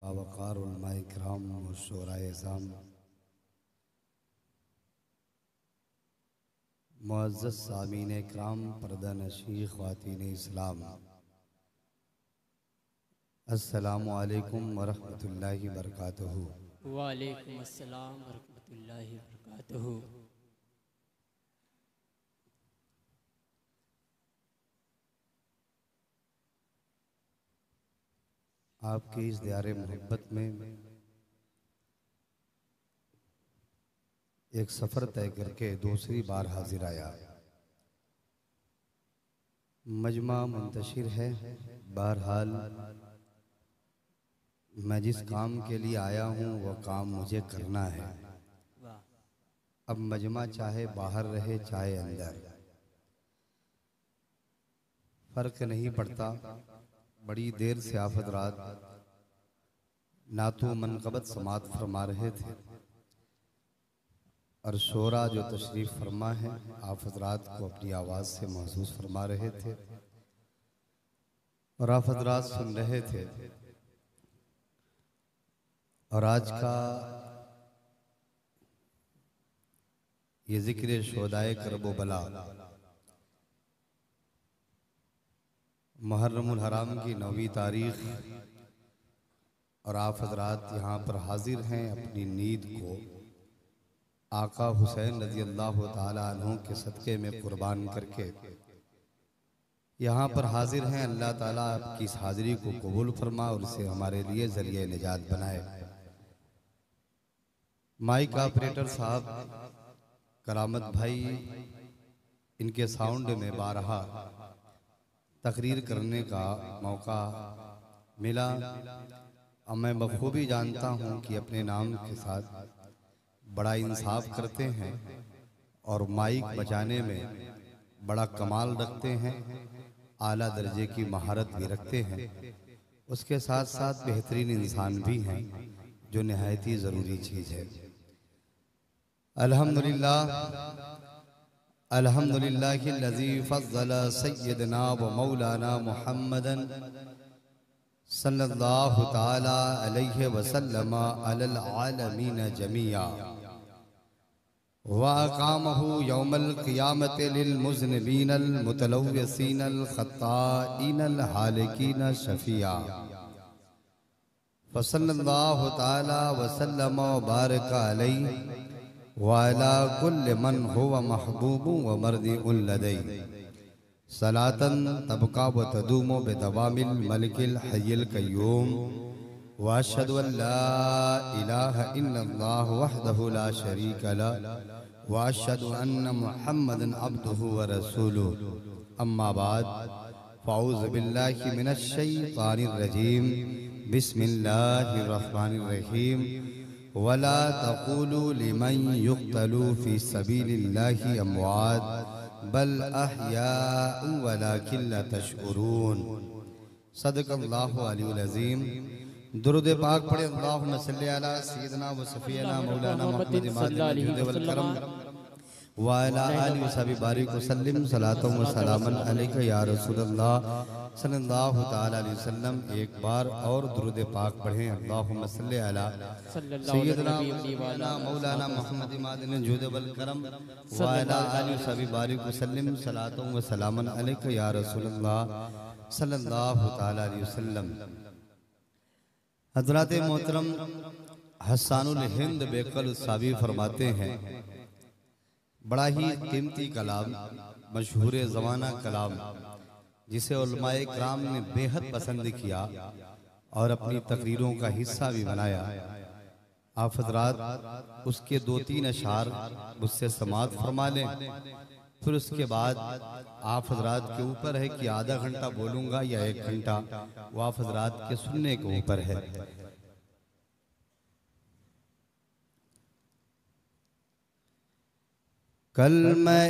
वक़ार उलमाए किराम व शोराए इज़ाम, मुअज़्ज़ज़ सामीन किराम, पर्दा नशीं ख़वातीन इस्लाम, अस्सलामु अलैकुम व रहमतुल्लाहि व बरकातुहू। वालेकुम अस्सलाम व रहमतुल्लाहि व बरकातुहू। आपकी इस दियारे मोहब्बत में एक सफ़र तय करके दूसरी बार हाजिर आया। मजमा मुंतशिर है, बहरहाल मैं जिस काम के लिए आया हूँ वह काम मुझे करना है। अब मजमा चाहे बाहर रहे चाहे अंदर, फर्क नहीं पड़ता। बड़ी देर से आप हज़रात नातू मनक़बत समात फरमा रहे थे और शोरा जो तशरीफ़ फरमा है आप हज़रात को अपनी आवाज़ से महसूस फरमा रहे थे और आप हज़रात सुन रहे थे। और आज का ये ज़िक्र शोदाए करबो बला मुहर्रमुल हराम की 9वीं तारीख और आप हज़रात यहाँ पर हाजिर हैं अपनी नींद को आका हुसैन रज़ी अल्लाह ताला अन्हु के सदक़े में कुर्बान करके यहाँ पर हाजिर हैं। अल्लाह ताला आपकी इस हाजिरी को कबूल फरमा और इसे हमारे लिए ज़रिए निजात बनाए। माइक ऑपरेटर साहब करामत भाई, इनके साउंड में बारहा तकरीर करने का मौका मिला। अब मैं बखूबी जानता हूँ कि अपने नाम के साथ बड़ा इंसाफ करते हैं और माइक बजाने में बड़ा कमाल रखते हैं, आला दर्जे की महारत भी रखते हैं। उसके साथ साथ बेहतरीन इंसान भी हैं, जो निहायत ही ज़रूरी चीज़ है। अल्हम्दुलिल्लाह अल्हम्दुलिल्लाहिल्लज़ी फ़ज़्ज़ल सय्यदना व मौलाना मुहम्मदन सल्लल्लाहु ताला अलैहि वसल्लम अलल आलमीन जमीआ व अक़ामहु यौमल क़ियामति लिल मुज़निबीनल मुतलव्विसीनल ख़त्ताईनल हालिकीन शफ़िया फ़सल्लल्लाहु ताला वसल्लम व बारक अलैहि वाला कुल्ल मन हुवा महबूबु व मर्दिउन लदै सलातन तबका व तदूमु बिदवामिल मलिकिल हय्यिल क़य्यूम व अशहदु अन ला इलाहा इल्लल्लाह वहदहु ला शरीका लहु व अशहदु अन्न मुहम्मदन अब्दुहु व रसूलुहु। अम्मा बाद फ़अऊज़ु बिल्लाहि मिनश शैतानिर रजीम। बिस्मिल्लाहिर रहमानिर रहीम। वला तक़ूलू लिमन युक़्तलू फ़ी सबीलिल्लाहि अमवात बल अहयाउ वलाकिन ला तशउरून। सदक़ल्लाहु अलियुल अज़ीम। दुरूद पाक पढ़े। अल्लाहुम्मा सल्लि अला सय्यिदिना व सफ़ीना मौलाना मुहम्मद जुद वल करम व अला आलिहि व सहबिहि बारिक व सल्लिम सलातन व सलामन अलैका या रसूलल्लाह सल्लल्लाहु ताला अलैहि वसल्लम। एक बार और दुरूद पाक पढ़ें। अल्लाहुम्मा सल्लि अला सय्यिदिना मौलाना मुहम्मद जुद वल करम व अला आलिहि व सहबिहि बारिक व सल्लिम सलातन व सलामन अलैका या रसूलल्लाह सल्लल्लाहु ताला अलैहि वसल्लम। हज़रात मोहतरम हस्सानुल हिंद बेकल साबी फरमाते हैं, बड़ा ही कीमती कलाम, मशहूर ज़माना कलाम, जिसे उलमाए किराम ने बेहद पसंद किया और अपनी तकरीरों का हिस्सा भी बनाया। आप हज़रात उसके 2-3 अशार मुझसे समात फरमा लें, फिर उसके बाद आप हज़रात के ऊपर है कि आधा घंटा बोलूँगा या 1 घंटा, वो आप हज़रात के सुनने के ऊपर है। कलमे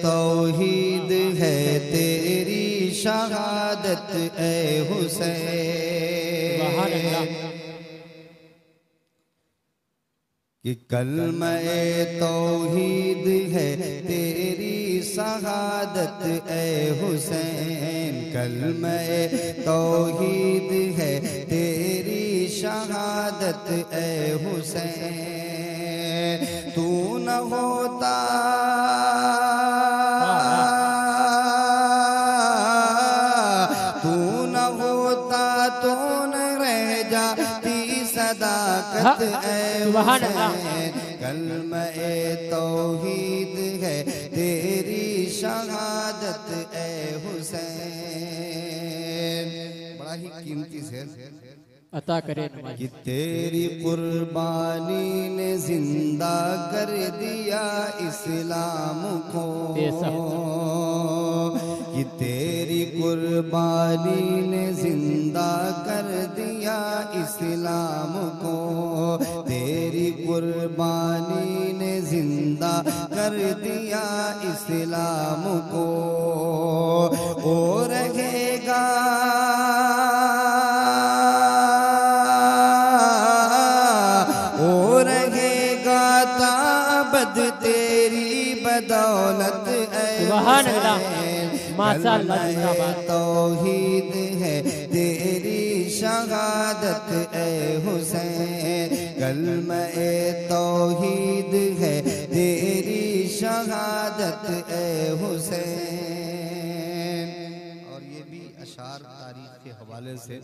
तौहीद है तेरी शहादत ए हुसैन कि कलमे तौहीद है तेरी शहादत ए हुसैन। कलमे तौहीद है तेरी शहादत ए हुसैन, तू न होता तो न रह जाती सदाकत ए हुसैन, कलमे तौहीद है तेरी शहादत ए हुसैन। बड़ा ही कीमती शेर अता करे नवाज। कि तेरी कुर्बानी ने जिंदा कर दिया इस्लाम को, कि तेरी कुर्बानी ने जिंदा कर दिया इस्लाम को, तेरी कुर्बानी ने जिंदा कर दिया इस्लाम को। ओ रहेगा ताबद तेरी बदौलत सुभान अल्लाह, माशाअल्लाह, जिंदाबाद। तौहीद है तेरी शहादत ए हुसैन, कलमे तौहीद है तेरी शहादत ए हुसैन। और ये भी अशार तारीख के हवाले से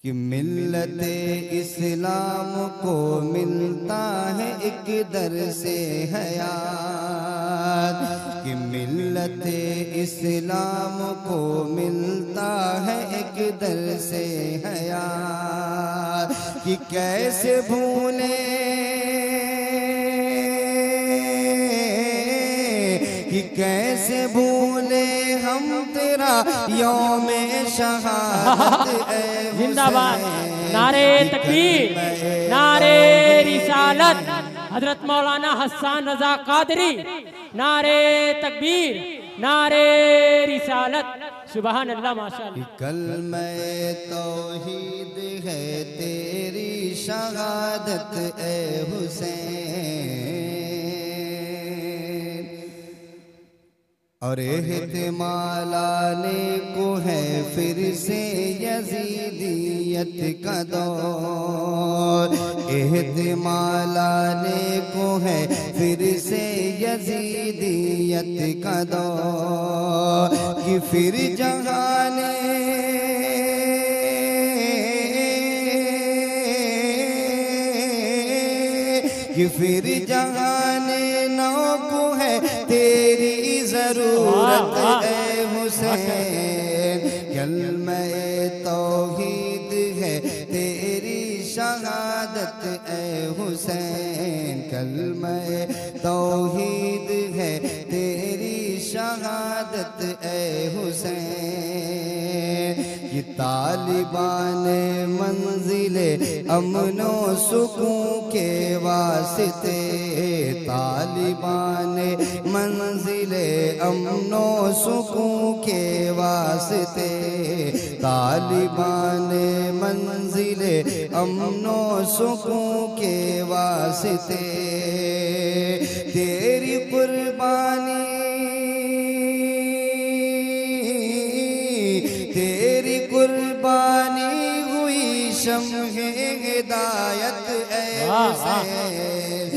कि मिल्लते इस्लाम को मिलता है एक दर से हयात, कि मिल्लते इस्लाम को मिलता है एक दर से हयात, कि कैसे भूले, कि कैसे भूले हम तेरा यौमे शहादत ए जिंदाबाद। नारे तकबीर, नारे रिसालत, हजरत मौलाना हसन रजा कादरी, नारे तकबीर, नारे रिसालत। सुभान अल्लाह, माशाअल्लाह। कलमे तौहीद है तेरी शहादत ए हुसैन, और एहतिमालाने को है फिर से यजीदियत का दौर, एहतिमालाने को है फिर से यजीदियत का दौर, कि फिर जहाने कि फिर जहाने नौ को है तेरी जरूरत ए हुसैन, कलमे तौहीद है तेरी शहादत ए हुसैन, कलमे तौहीद है तेरी शहादत ए हुसैन, कि तालिबान मंजिले अमनो सुकून के वास्ते, तालिबान मंजिले अमनो सुकून के वास्ते, तालिबान मंजिले अमनो सुकून के वास्ते, तेरी कुर्बानी, तेरी कुर्बानी हुई शम्हे हिदायत ए हुसैन,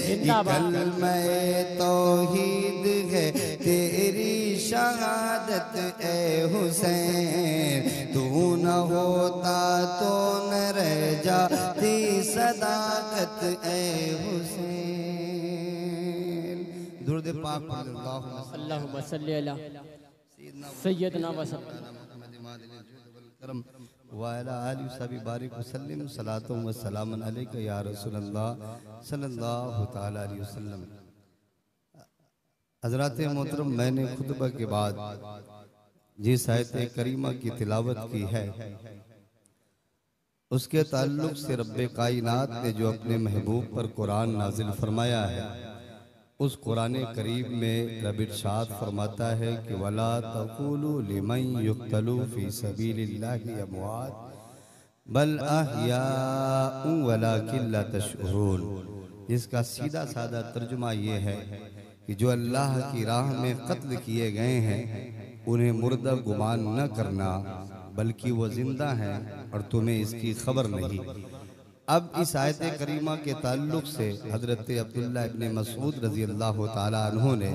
कलमे तौहीद है तेरी शहादत ए हुसैन, तू न होता तो न रह जाती सदाकत ए हुसैन। दुरूद पाक अल्लाहुम्मा सल्ली अला सय्यदना व करम वाला आलि सभी बारिक वसल्लम सलातुम व सलामन अलैका या रसूलल्लाह सल्लल्लाहु तआला अलैहि वसल्लम। हज़रात मोहतरम, मैंने खुतबा के बाद जिस आयत करीमा की तिलावत की है उसके ताल्लुक से रब्बे कायनात ने जो अपने महबूब पर कुरान नाजिल फरमाया है, उस कुरान करीम में रब इरशाद फरमाता है कि वला तक़ूलू लिमन युक़्तलू फ़ी सबीलिल्लाहि अमवात बल अहयाउ वलाकिन ला तशऊरून। इसका सीधा साधा तर्जुमा ये है कि जो अल्लाह की राह में कत्ल किए गए हैं उन्हें मुर्दा गुमान न करना, बल्कि वो जिंदा हैं और तुम्हें इसकी खबर नहीं। अब इस आयत करीमा के ताल्लुक से हजरत अब्दुल्लाह इब्न मसूद रजी अल्लाह ताला अन्हु ने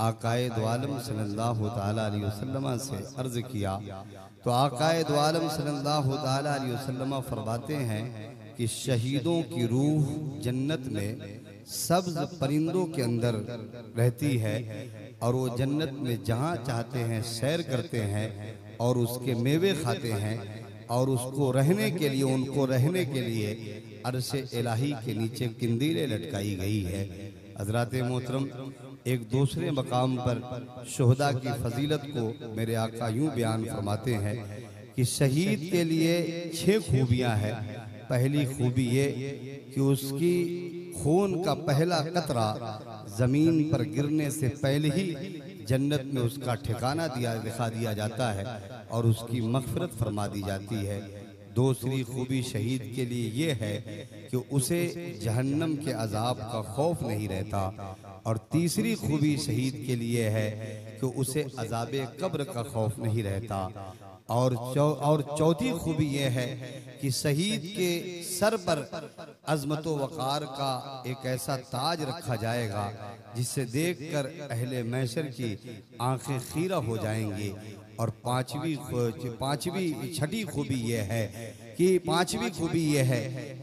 आकाए दो आलम सल्लल्लाहु ताला अलैहि वसल्लम से अर्ज किया, तो आकाए दो आलम सल्लल्लाहु ताला अलैहि वसल्लम फरमाते हैं कि शहीदों की रूह जन्नत में सब्ज परिंदों के अंदर रहती है और वो जन्नत में जहाँ चाहते हैं सैर करते हैं और उसके मेवे खाते हैं और उसको रहने के लिए, उनको रहने के लिए अर्श इलाही के नीचे किंदीलें लटकाई गई है। हज़रात मोहतरम, एक दूसरे मकाम पर शुहदा की फजीलत को मेरे आका यूं बयान फरमाते हैं कि शहीद के लिए 6 खूबियां हैं। पहली खूबी ये कि उसकी खून का पहला कतरा जमीन पर गिरने से पहले ही जन्नत में उसका ठिकाना दिखा दिया जाता है और उसकी मग़फ़िरत फरमा दी जाती है। दूसरी खूबी शहीद के लिए ये है कि उसे जहन्नम के अजाब का खौफ नहीं रहता। और तीसरी खूबी शहीद के लिए है कि उसे अजाबे कब्र का खौफ नहीं रहता। और चौथी खूबी यह है कि शहीद के सर पर अज़मत व वक़ार का एक ऐसा ताज रखा जाएगा जिसे देखकर अहले महशर की आंखें खीरा हो जाएंगी। और छठी खूबी यह है कि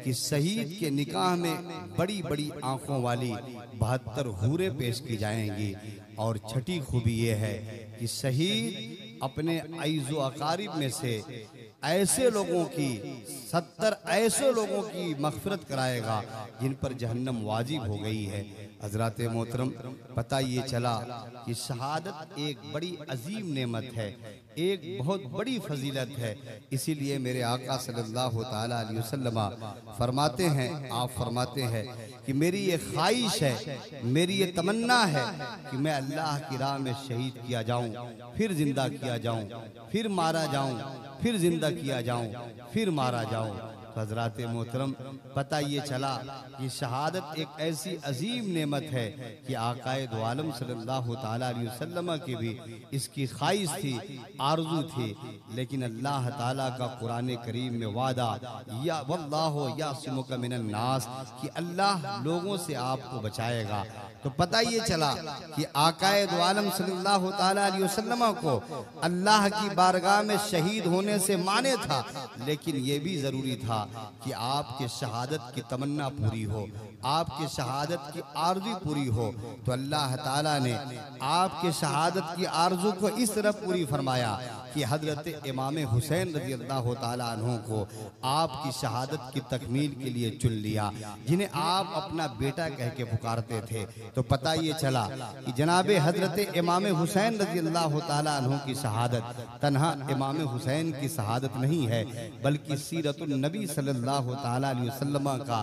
कि शहीद के निकाह में बड़ी बड़ी आंखों वाली 72 हूरें पेश की जाएंगी। और छठी खूबी यह है कि शहीद अपने अईज़ो अकारिब में से ऐसे लोगों की 70 ऐसे लोगों की मग़फ़िरत कराएगा जिन पर जहन्नम वाजिब हो गई है। हज़रात मोहतरम, पता ये चला कि शहादत एक बड़ी अजीम नेमत है, एक बहुत बड़ी फजीलत है। इसीलिए मेरे आका सल्लल्लाहु ताला अलैहि वसल्लम फरमाते हैं, आप फरमाते हैं कि मेरी ये ख्वाहिश है, मेरी ये तमन्ना है कि मैं अल्लाह की राह में शहीद किया जाऊं, फिर जिंदा किया जाऊं, फिर मारा जाऊं, फिर जिंदा किया जाऊं, फिर मारा जाऊं। तो हज़रात मोहतरम, पता ये चला कि शहादत एक ऐसी अजीम नेमत है कि आकाए दो आलम सल्लल्लाहु ताला अलैहि वसल्लम की भी इसकी ख्वाहिश थी, आरज़ू थी। लेकिन अल्लाह ताला का कुरान करीम में वादा, या वल्लाहु यासिमुका मिनन नास, कि अल्लाह लोगों से आपको बचाएगा। तो पता ये चला कि आकाए दो आलम सल्लल्लाहु ताला अलैहि वसल्लम को अल्लाह की बारगाह में शहीद होने से माने था, लेकिन ये भी जरूरी था कि आपके शहादत की तमन्ना पूरी हो, आपके शहादत की आरज़ू पूरी हो। तो अल्लाह ताला ने आपके शहादत की आरज़ू को इस तरह पूरी फरमाया कि हजरत इमाम हुसैन रज़ी अल्लाह ताला अन्हु को आपकी शहादत की तकमील के लिए चुन लिया, जिन्हें आप अपना बेटा कह के पुकारते थे। तो पता ये चला कि जनाब हजरत इमाम हुसैन रज़ी अल्लाह ताला अन्हु की शहादत तन्हा इमाम हुसैन की शहादत नहीं है, बल्कि सीरतुन नबी सल्लल्लाहु ताला अलैहि वसल्लम का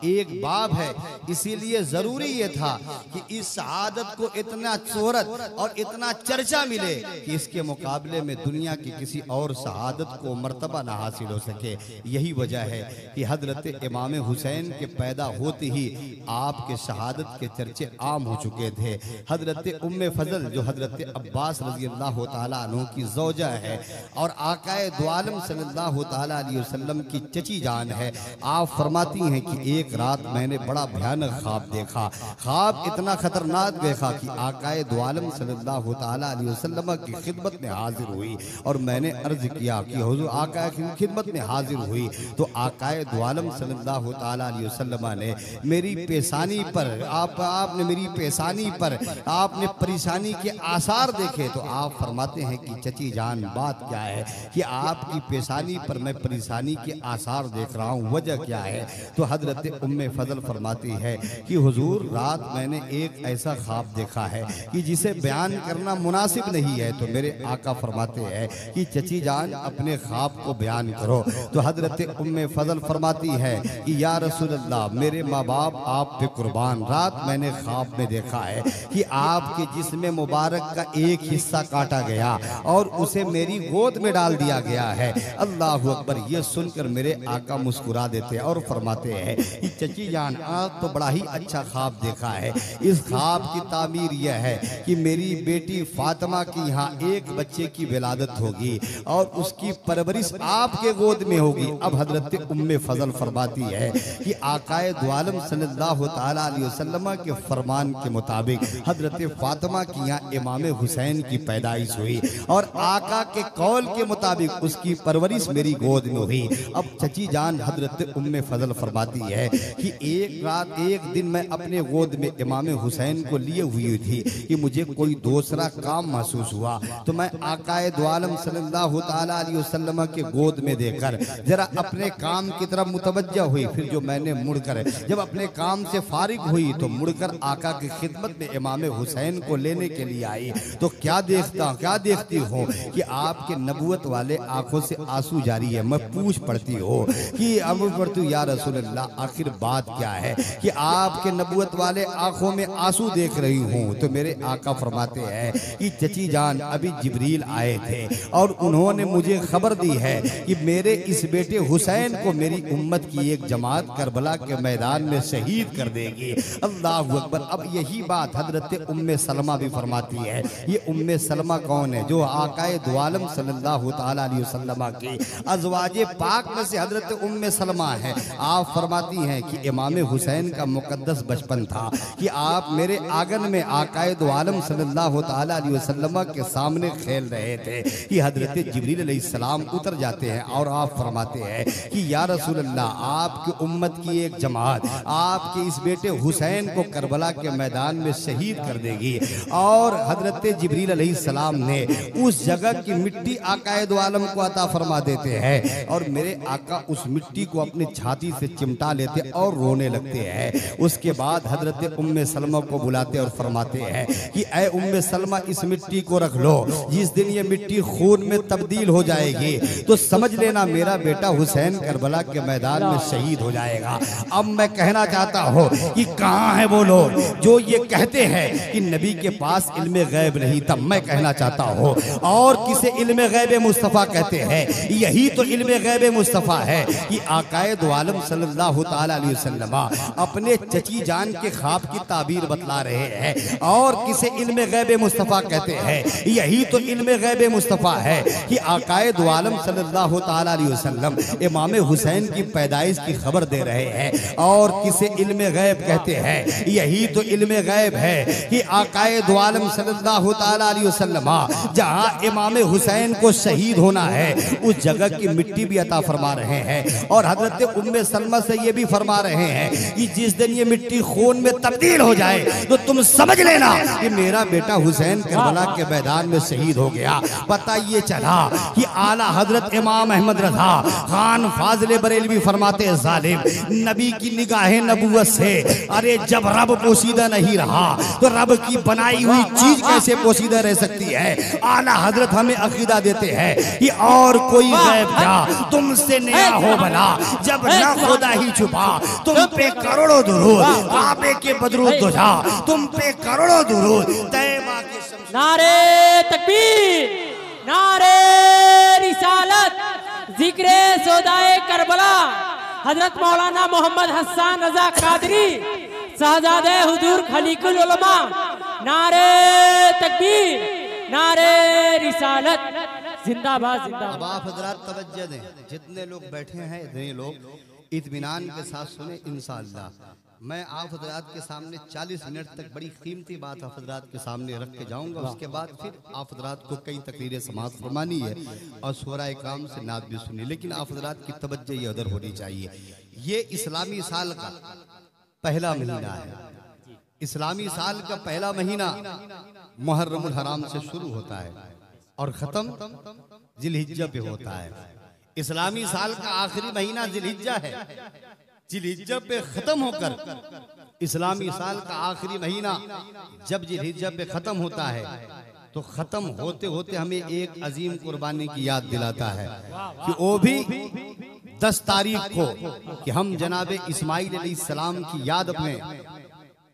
एक बाब है। इसीलिए जरूरी ये था कि इस शहादत को इतना शोहरत और इतना चर्चा मिले कि इसके मुकाबले में दुनिया की किसी और शहादत को मर्तबा ना हासिल हो सके। यही वजह है कि हजरत इमाम हुसैन के पैदा होते ही आपके शहादत के चर्चे आम हो चुके थे। हजरत उम्मे फजल जो हजरत अब्बास रज़ी अल्लाह ताला अन्हु की ज़ौजा है और आकाए दो आलम सल्लल्लाहु ताला अलैहि वसल्लम की चची जान है, आप फरमाती हैं कि एक रात मैंने बड़ा भयानक ख्वाब देखा। ख्वाब इतना खतरनाक देखा कि आकाए दो आलम सल्लल्लाहु ताला अलैहि वसल्लम की खिदमत में हाजिर हुई और मैंने अर्ज किया कि हुजूर आका की खिदमत में हाजिर हुई तो आकाए दो आलम सल्लल्लाहु ताला अलैहि वसल्लम ने मेरी पेशानी पर आपने मेरी पेशानी पर आपने परेशानी के आसार देखे। तो आप फरमाते हैं कि चची जान बात क्या है कि आपकी पेशानी पर मैं परेशानी के आसार देख रहा हूँ, वजह क्या है? तो हजरत उम्मे फजल फरमाती है कि हुजूर रात मैंने एक ऐसा ख्वाब देखा है कि जिसे बयान करना मुनासिब नहीं है। तो मेरे आका फरमाते हैं कि चची जान अपने ख्वाब को बयान करो। तो हजरत उम्मे फजल फरमाती है कि या रसूल अल्लाह, मेरे माँ बाप आप पे कुर्बान, रात मैंने ख्वाब में देखा है कि आपके जिस्म मुबारक का एक हिस्सा काटा गया और उसे मेरी गोद में डाल दिया गया है। अल्लाहु अकबर। ये सुनकर मेरे आका मुस्कुरा देते हैं और फरमाते हैं कि चची जान आप तो बड़ा ही अच्छा ख्वाब देखा है। इस ख्वाब की तामीर यह है कि मेरी बेटी फातिमा की यहाँ एक बच्चे की विलादत विलादत होगी और उसकी परवरिश आपके गोद में होगी। अब हजरत उम्मे फजल फरमाती है कि आकाए दो आलम सल्लल्लाहु ताला अलैहि वसल्लम के फरमान के मुताबिक हजरत फातिमा की यहाँ इमाम हुसैन की पैदाइश हुई और आका के कौल के मुताबिक उसकी परवरिश मेरी गोद में हुई। अब चची जान हजरत उम्मे फजल फरमाती है कि एक रात एक दिन मैं अपने गोद में इमाम हुसैन को लिए हुई थी कि मुझे कोई दूसरा काम महसूस हुआ, तो मैं आकाए दो आलम सल्लल्लाहु ताला अलैहि वसल्लम के गोद में देकर जरा अपने काम की तरफ मुतवज्जा हुई। फिर जो मैंने मुड़कर जब अपने काम से फारिग हुई तो मुड़कर आका की खिदमत में इमाम हुसैन को लेने के लिए आई, तो क्या देखती हूँ कि आपके नबूवत वाले आंखों से आंसू जारी है। मैं पूछ पड़ती हो कि अब पढ़ती या रसूल अल्लाह, आखिर बात क्या है कि आपके नबूवत वाले आंखों में आंसू देख रही हूँ। तो मेरे आका फरमाते हैं कि चची जान अभी जिब्रील आए थे और उन्होंने मुझे खबर दी है कि मेरे इस बेटे हुसैन को मेरी उम्मत की एक जमात करबला के मैदान में शहीद कर देगी। अल्लाहु अकबर। अब यही बात हजरत उम्मे सलमा भी फरमाती है। ये उम्मे सलमा कौन है? जो आकाए दो आलम सल्लल्लाहु ताला अलैहि वसल्लम की अज़वाजे पाक में से हजरत उम्मे सलमा है। आप फरमाती हैं कि इमाम हुसैन का मुकद्दस बचपन था कि आप मेरे आंगन में आकाए दो आलम सल्लल्लाहु ताला अलैहि वसल्लम के सामने खेल रहे थे कि हजरत जिब्रील अलैहिस्सलाम उतर जाते हैं और आप फरमाते हैं कि या रसूल अल्लाह, आपकी उम्मत की एक जमात आपके इस बेटे हुसैन को करबला के मैदान में शहीद कर देगी। और हजरत जिब्रील अलैहिस्सलाम ने उस जगह की मिट्टी आकाए दो आलम को अता फरमा देते हैं और मेरे आका उस मिट्टी को अपनी छाती से चिमटा लेते और रोने लगते हैं। उसके बाद हजरत उम्मे सलमा को बुलाते और फरमाते हैं कि ऐ उम्मे सलमा, इस मिट्टी को रख लो, जिस दिन ये मिट्टी खून में तब्दील हो जाएगी तो समझ लेना मेरा बेटा हुसैन करबला के मैदान में शहीद हो जाएगा। अब मैं कहना चाहता हूँ कि कहाँ है वो लोग जो ये कहते हैं कि नबी के पास इल्मे गैब नहीं था। मैं कहना चाहता हूँ और किसे इल्मे गैब मुस्तफ़ा कहते हैं? यही तो इल्मे गैब मुस्तफ़ा है कि आकाए दो आलम सल्लल्लाहु ताला अलैहि वसल्लम अपने चची जान के ख्वाब की ताबीर बतला रहे हैं। और किसे इल्मे गैब मुस्तफ़ा कहते हैं? यही तो इल्मे गैब मुस्तफ़ा है कि आकाए दो आलम सल्लल्लाहु ताला अलैहि वसल्लम इमाम हुसैन की पैदाइश की खबर दे रहे हैं। और किसे इल्मे गैब कहते हैं? यही तो इल्मे गैब है कि आकाए दो आलम सल्लल्लाहु ताला अलैहि वसल्लम जहां इमाम हुसैन को शहीद होना है उस जगह की मिट्टी भी अता फरमा रहे हैं। और हजरत उम्मे सलमा से ये भी फरमा रहे हैं कि जिस दिन ये मिट्टी खून में तब्दील हो जाए तो तुम समझ लेना कि मेरा बेटा हुसैन करबला के मैदान में शहीद हो गया। पता ये चला कि आला हजरत इमाम अहमद रज़ा खान फाजिल बरेलवी फरमाते हैं, जालिम नबी की निगाहे नबूवत से, अरे जब रब पोशीदा नहीं रहा तो रब की बनाई हुई चीज कैसे पोशीदा रह सकती है? आला हजरत हमें अकीदा देते हैं कि और कोई गैब क्या तुमसे नया हो भला, जब ना खुदा ही छुपा तुम पे करोड़ों दुरूद, काबे के बदरूद दुजा तुम पे करोड़ों दुरूद, तैयबा के नारे तकबीर, नारे रिसालत, जिक्रे सौदाए करबला, हजरत मौलाना मोहम्मद हसन रजा कादरी शहजादे हुजूर खलीकुल उलमा, नारे तकबीर, नारे रिसालत, जिंदाबाद जिंदाबाद। अब आप हजरात तवज्जो दें, जितने लोग बैठे हैं इतने लोग इत्मीनान के साथ सुने इंशाअल्लाह। मैं आप हजरात के सामने 40 मिनट तक बड़ी कीमती बात आप हजरात के सामने रख के जाऊंगा। उसके बाद फिर आप हजरात को कई तकरीरें समाअत फरमानी है और सूरा इकराम से नात भी सुनी, लेकिन आप हजरात की तवज्जो ये उधर होनी चाहिए। ये इस्लामी साल का पहला महीना है। इस्लामी साल का पहला महीना मुहर्रमुल हराम से शुरू होता है और खत्म जिलहिज्जा पे होता है। इस्लामी साल का आखिरी महीना जिलहिज्जा है। जिलहिज्जा पे खत्म होकर इस्लामी साल का आखिरी महीना जब जिलहिज्जा पे खत्म होता है तो खत्म होते होते हमें एक अजीम कुर्बानी की याद दिलाता है कि वो भी 10 तारीख को कि हम जनाबे इस्माइल अलैहिस्सलाम की याद में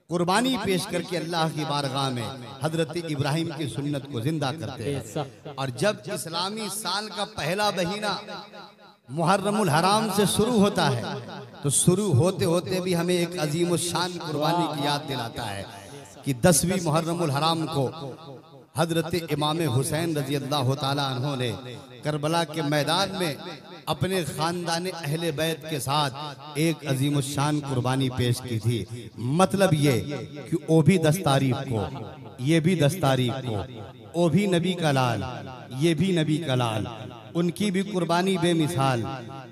कुर्बानी पेश करके अल्लाह की बारगाह में हजरत इब्राहिम की सुन्नत को जिंदा करते हैं। और जब इस्लामी साल का पहला महीना मुहर्रमुल हराम से शुरू होता है तो शुरू होते होते भी हमें एक अजीम शान कुर्बानी की याद दिलाता है कि 10वीं मुहर्रमुल हराम को हजरत इमाम हुसैन रजी अल्लाह ताला अन्हु ने करबला के मैदान में अपने खानदान अहले बैत के साथ एक अजीमुशान कुर्बानी पेश की थी। मतलब ये कि वो भी 10 तारीख को, ये भी 10 तारीख को, वो भी नबी का लाल, ये भी नबी का लाल, उनकी भी कुर्बानी बेमिसाल,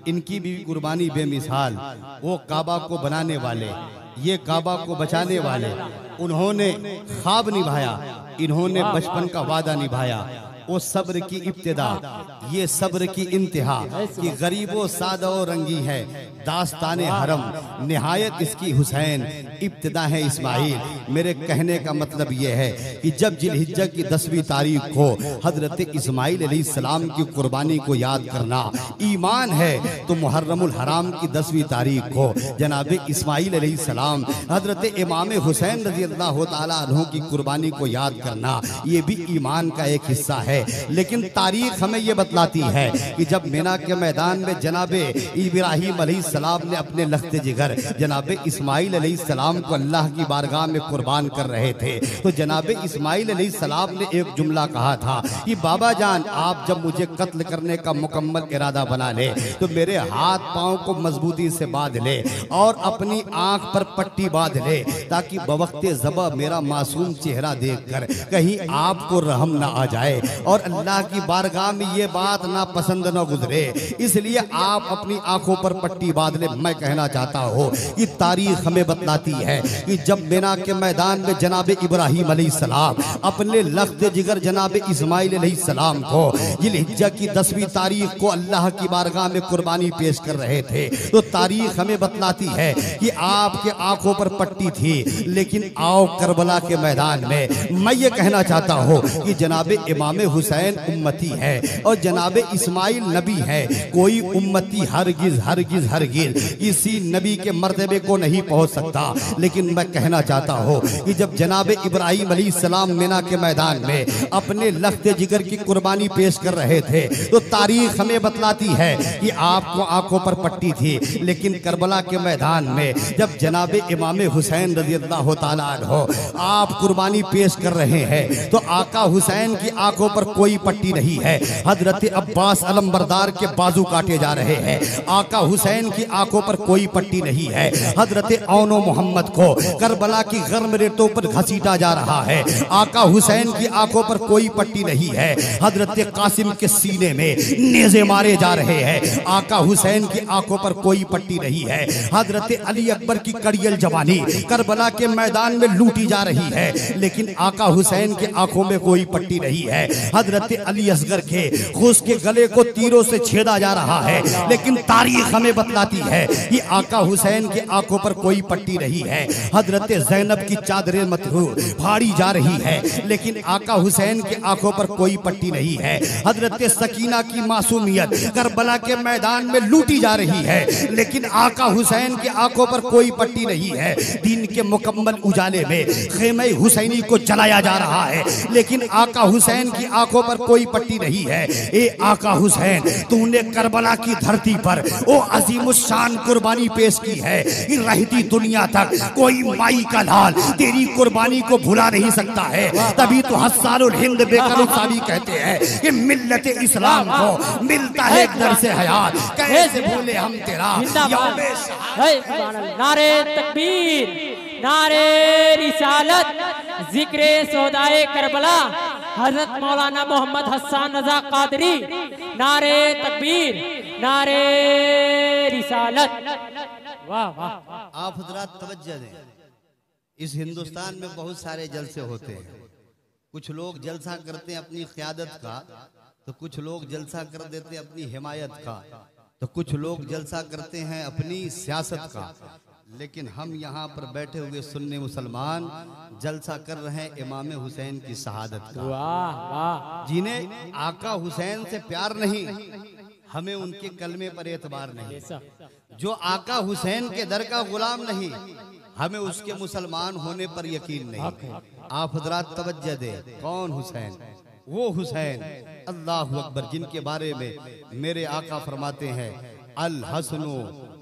इनकी भी कुर्बानी बेमिसाल। वो काबा को बनाने वाले, ये काबा को बचाने वाले, उन्होंने ख्वाब निभाया, इन्होंने बचपन का वादा निभाया। वो सब्र की इब्तिदा, ये सब्र की इंतहा कि गरीबो सादा और रंगी है दास्ताने हरम, निहायत इसकी हुसैन, इब्तिदा है इस्माइल। मेरे कहने का मतलब ये है कि जब जिलहिज्जा की 10वीं तारीख को हजरत इस्माइल अलैहिस्सलाम की कुर्बानी को याद करना ईमान है, तो मुहर्रमुल हराम की 10वीं तारीख को जनाब इस्माइल अलैहिस्सलाम हजरत इमाम हुसैन रजी अल्लाह ताला अन्हु की कुर्बानी को याद करना ये भी ईमान का एक हिस्सा है। लेकिन तारीख हमें ये बतलाती है कि जब मिना के मैदान में जनाब इब्राहीम अलैहिस्सलाम ने अपने लख्ते जिगर जनाब इस्माइल अलैहिस्सलाम को अल्लाह की बारगाह में कुर्बान कर रहे थे, तो जनाब इस्माइल अलैहिस्सलाम ने एक जुमला कहा था कि बाबा जान, आप जब मुझे कत्ल करने का मुकम्मल इरादा बना ले तो मेरे हाथ पांव को मजबूती से बांध ले और अपनी आंख पर पट्टी बांध ले, ताकि बवक्ते ज़बह मेरा मासूम चेहरा देखकर कहीं आपको रहम ना आ जाए और अल्लाह की बारगाह में ये बात ना पसंद ना गुजरे, इसलिए आप अपनी आंखों पर पट्टी बांध ले। मैं कहना चाहता हूँ कि तारीख हमें बतलाती है कि जब मिना के मैदान में जनाब इब्राहीम अलैहिस्सलाम अपने लख्त जिगर जनाब इस्माइल अलैहिस्सलाम को जिलहिज्जा की 10वीं तारीख को अल्लाह की बारगाह में कुर्बानी पेश कर रहे थे, तो तारीख हमें बतलाती है कि आपके आंखों पर पट्टी थी। लेकिन आओ करबला के मैदान में मैं ये कहना चाहता हूँ कि जनाब इमाम हुसैन उम्मती है और जनाब इस्माइल नबी है। कोई उम्मती हरगिज हरगिज हरगिज इसी नबी के मर्तबे को नहीं पहुंच सकता। लेकिन मैं कहना चाहता हूँ कि जब जनाब इब्राहीम अलैहिस्सलाम मिना के मैदान में अपने लख्ते जिगर की कुर्बानी पेश कर रहे थे, तो तारीख हमें बतलाती है कि आपको आंखों पर पट्टी थी। लेकिन करबला के मैदान में जब जनाब इमाम हुसैन रज़ी अल्लाह ताला अन्हु आप कुर्बानी पेश कर रहे हैं, तो आका हुसैन की आंखों पर कोई पट्टी नहीं है। हजरत अब्बास अलमबरदार के बाजू काटे जा रहे हैं, आका हुसैन की आंखों पर कोई पट्टी नहीं है। हजरत औनो मोहम्मद को करबला की गर्म रेतों पर घसीटा जा रहा है, आका हुसैन की आंखों पर कोई पट्टी नहीं है। हजरत कासिम के सीने में नेज़े मारे जा रहे हैं, आका हुसैन की आंखों पर कोई पट्टी नहीं है। हजरत अली अकबर की कड़ियल जवानी करबला के मैदान में लूटी जा रही है, लेकिन आका हुसैन की आंखों में कोई पट्टी नहीं है। हजरत अली असगर के उसके गले को तीरों से छेदा जा रहा है, लेकिन तारीख हमें बतलाती है कि आका हुसैन की आंखों पर कोई पट्टी नहीं है। हजरत ज़ैनब की चादरें मतरूर फाड़ी जा रही है, लेकिन आका हुसैन की आंखों पर कोई पट्टी नहीं है। हजरत सकीना की मासूमियत करबला के मैदान में लूटी जा रही है, लेकिन आका हुसैन की आंखों पर कोई पट्टी नहीं है। दीन के मुकम्मल उजाले में खेमे हुसैनी को जलाया जा रहा है, लेकिन आका हुसैन की आंखों पर कोई पट्टी नहीं है। ए आका हुसैन, तूने करबला की धरती पर ओ अजीमुशान कुर्बानी पेश की है, रहती दुनिया तक कोई माई का लाल तेरी कुर्बानी को भुला नहीं सकता है। तभी तो हस्सानुल हिंद बेकलुसावी कहते हैं कि मिल्लत इस्लाम को मिलता है दर से हयात, कैसे भूले हम तेरा यौमे शहादत। नारे तकबीर, नारे रिसालत, जिक्रे सौदाए करबला, हजरत मौलाना मोहम्मद हसन रजा कादरी। नारे तकबीर, नारे रिसालत। वाह वाह। आप हजरात तवज्जो दें, इस हिंदुस्तान में बहुत सारे जलसे होते हैं। कुछ लोग जलसा करते हैं अपनी क़यादत का, तो कुछ लोग जलसा कर देते हैं अपनी हिमायत का, तो कुछ लोग जलसा करते हैं अपनी सियासत का। लेकिन हम यहाँ पर बैठे हुए सुन्नी मुसलमान जलसा कर रहे हैं इमाम हुसैन की शहादत का। वाह वाह। जिन्हें आका हुसैन से प्यार नहीं, हमें उनके कलमे पर एतबार नहीं। जो आका हुसैन के दर का गुलाम नहीं, हमें उसके मुसलमान होने पर यकीन नहीं। आप हजरात तवज्जो दें, कौन हुसैन? वो हुसैन, अल्लाहु अकबर, जिनके बारे में मेरे आका फरमाते हैं अल हसनु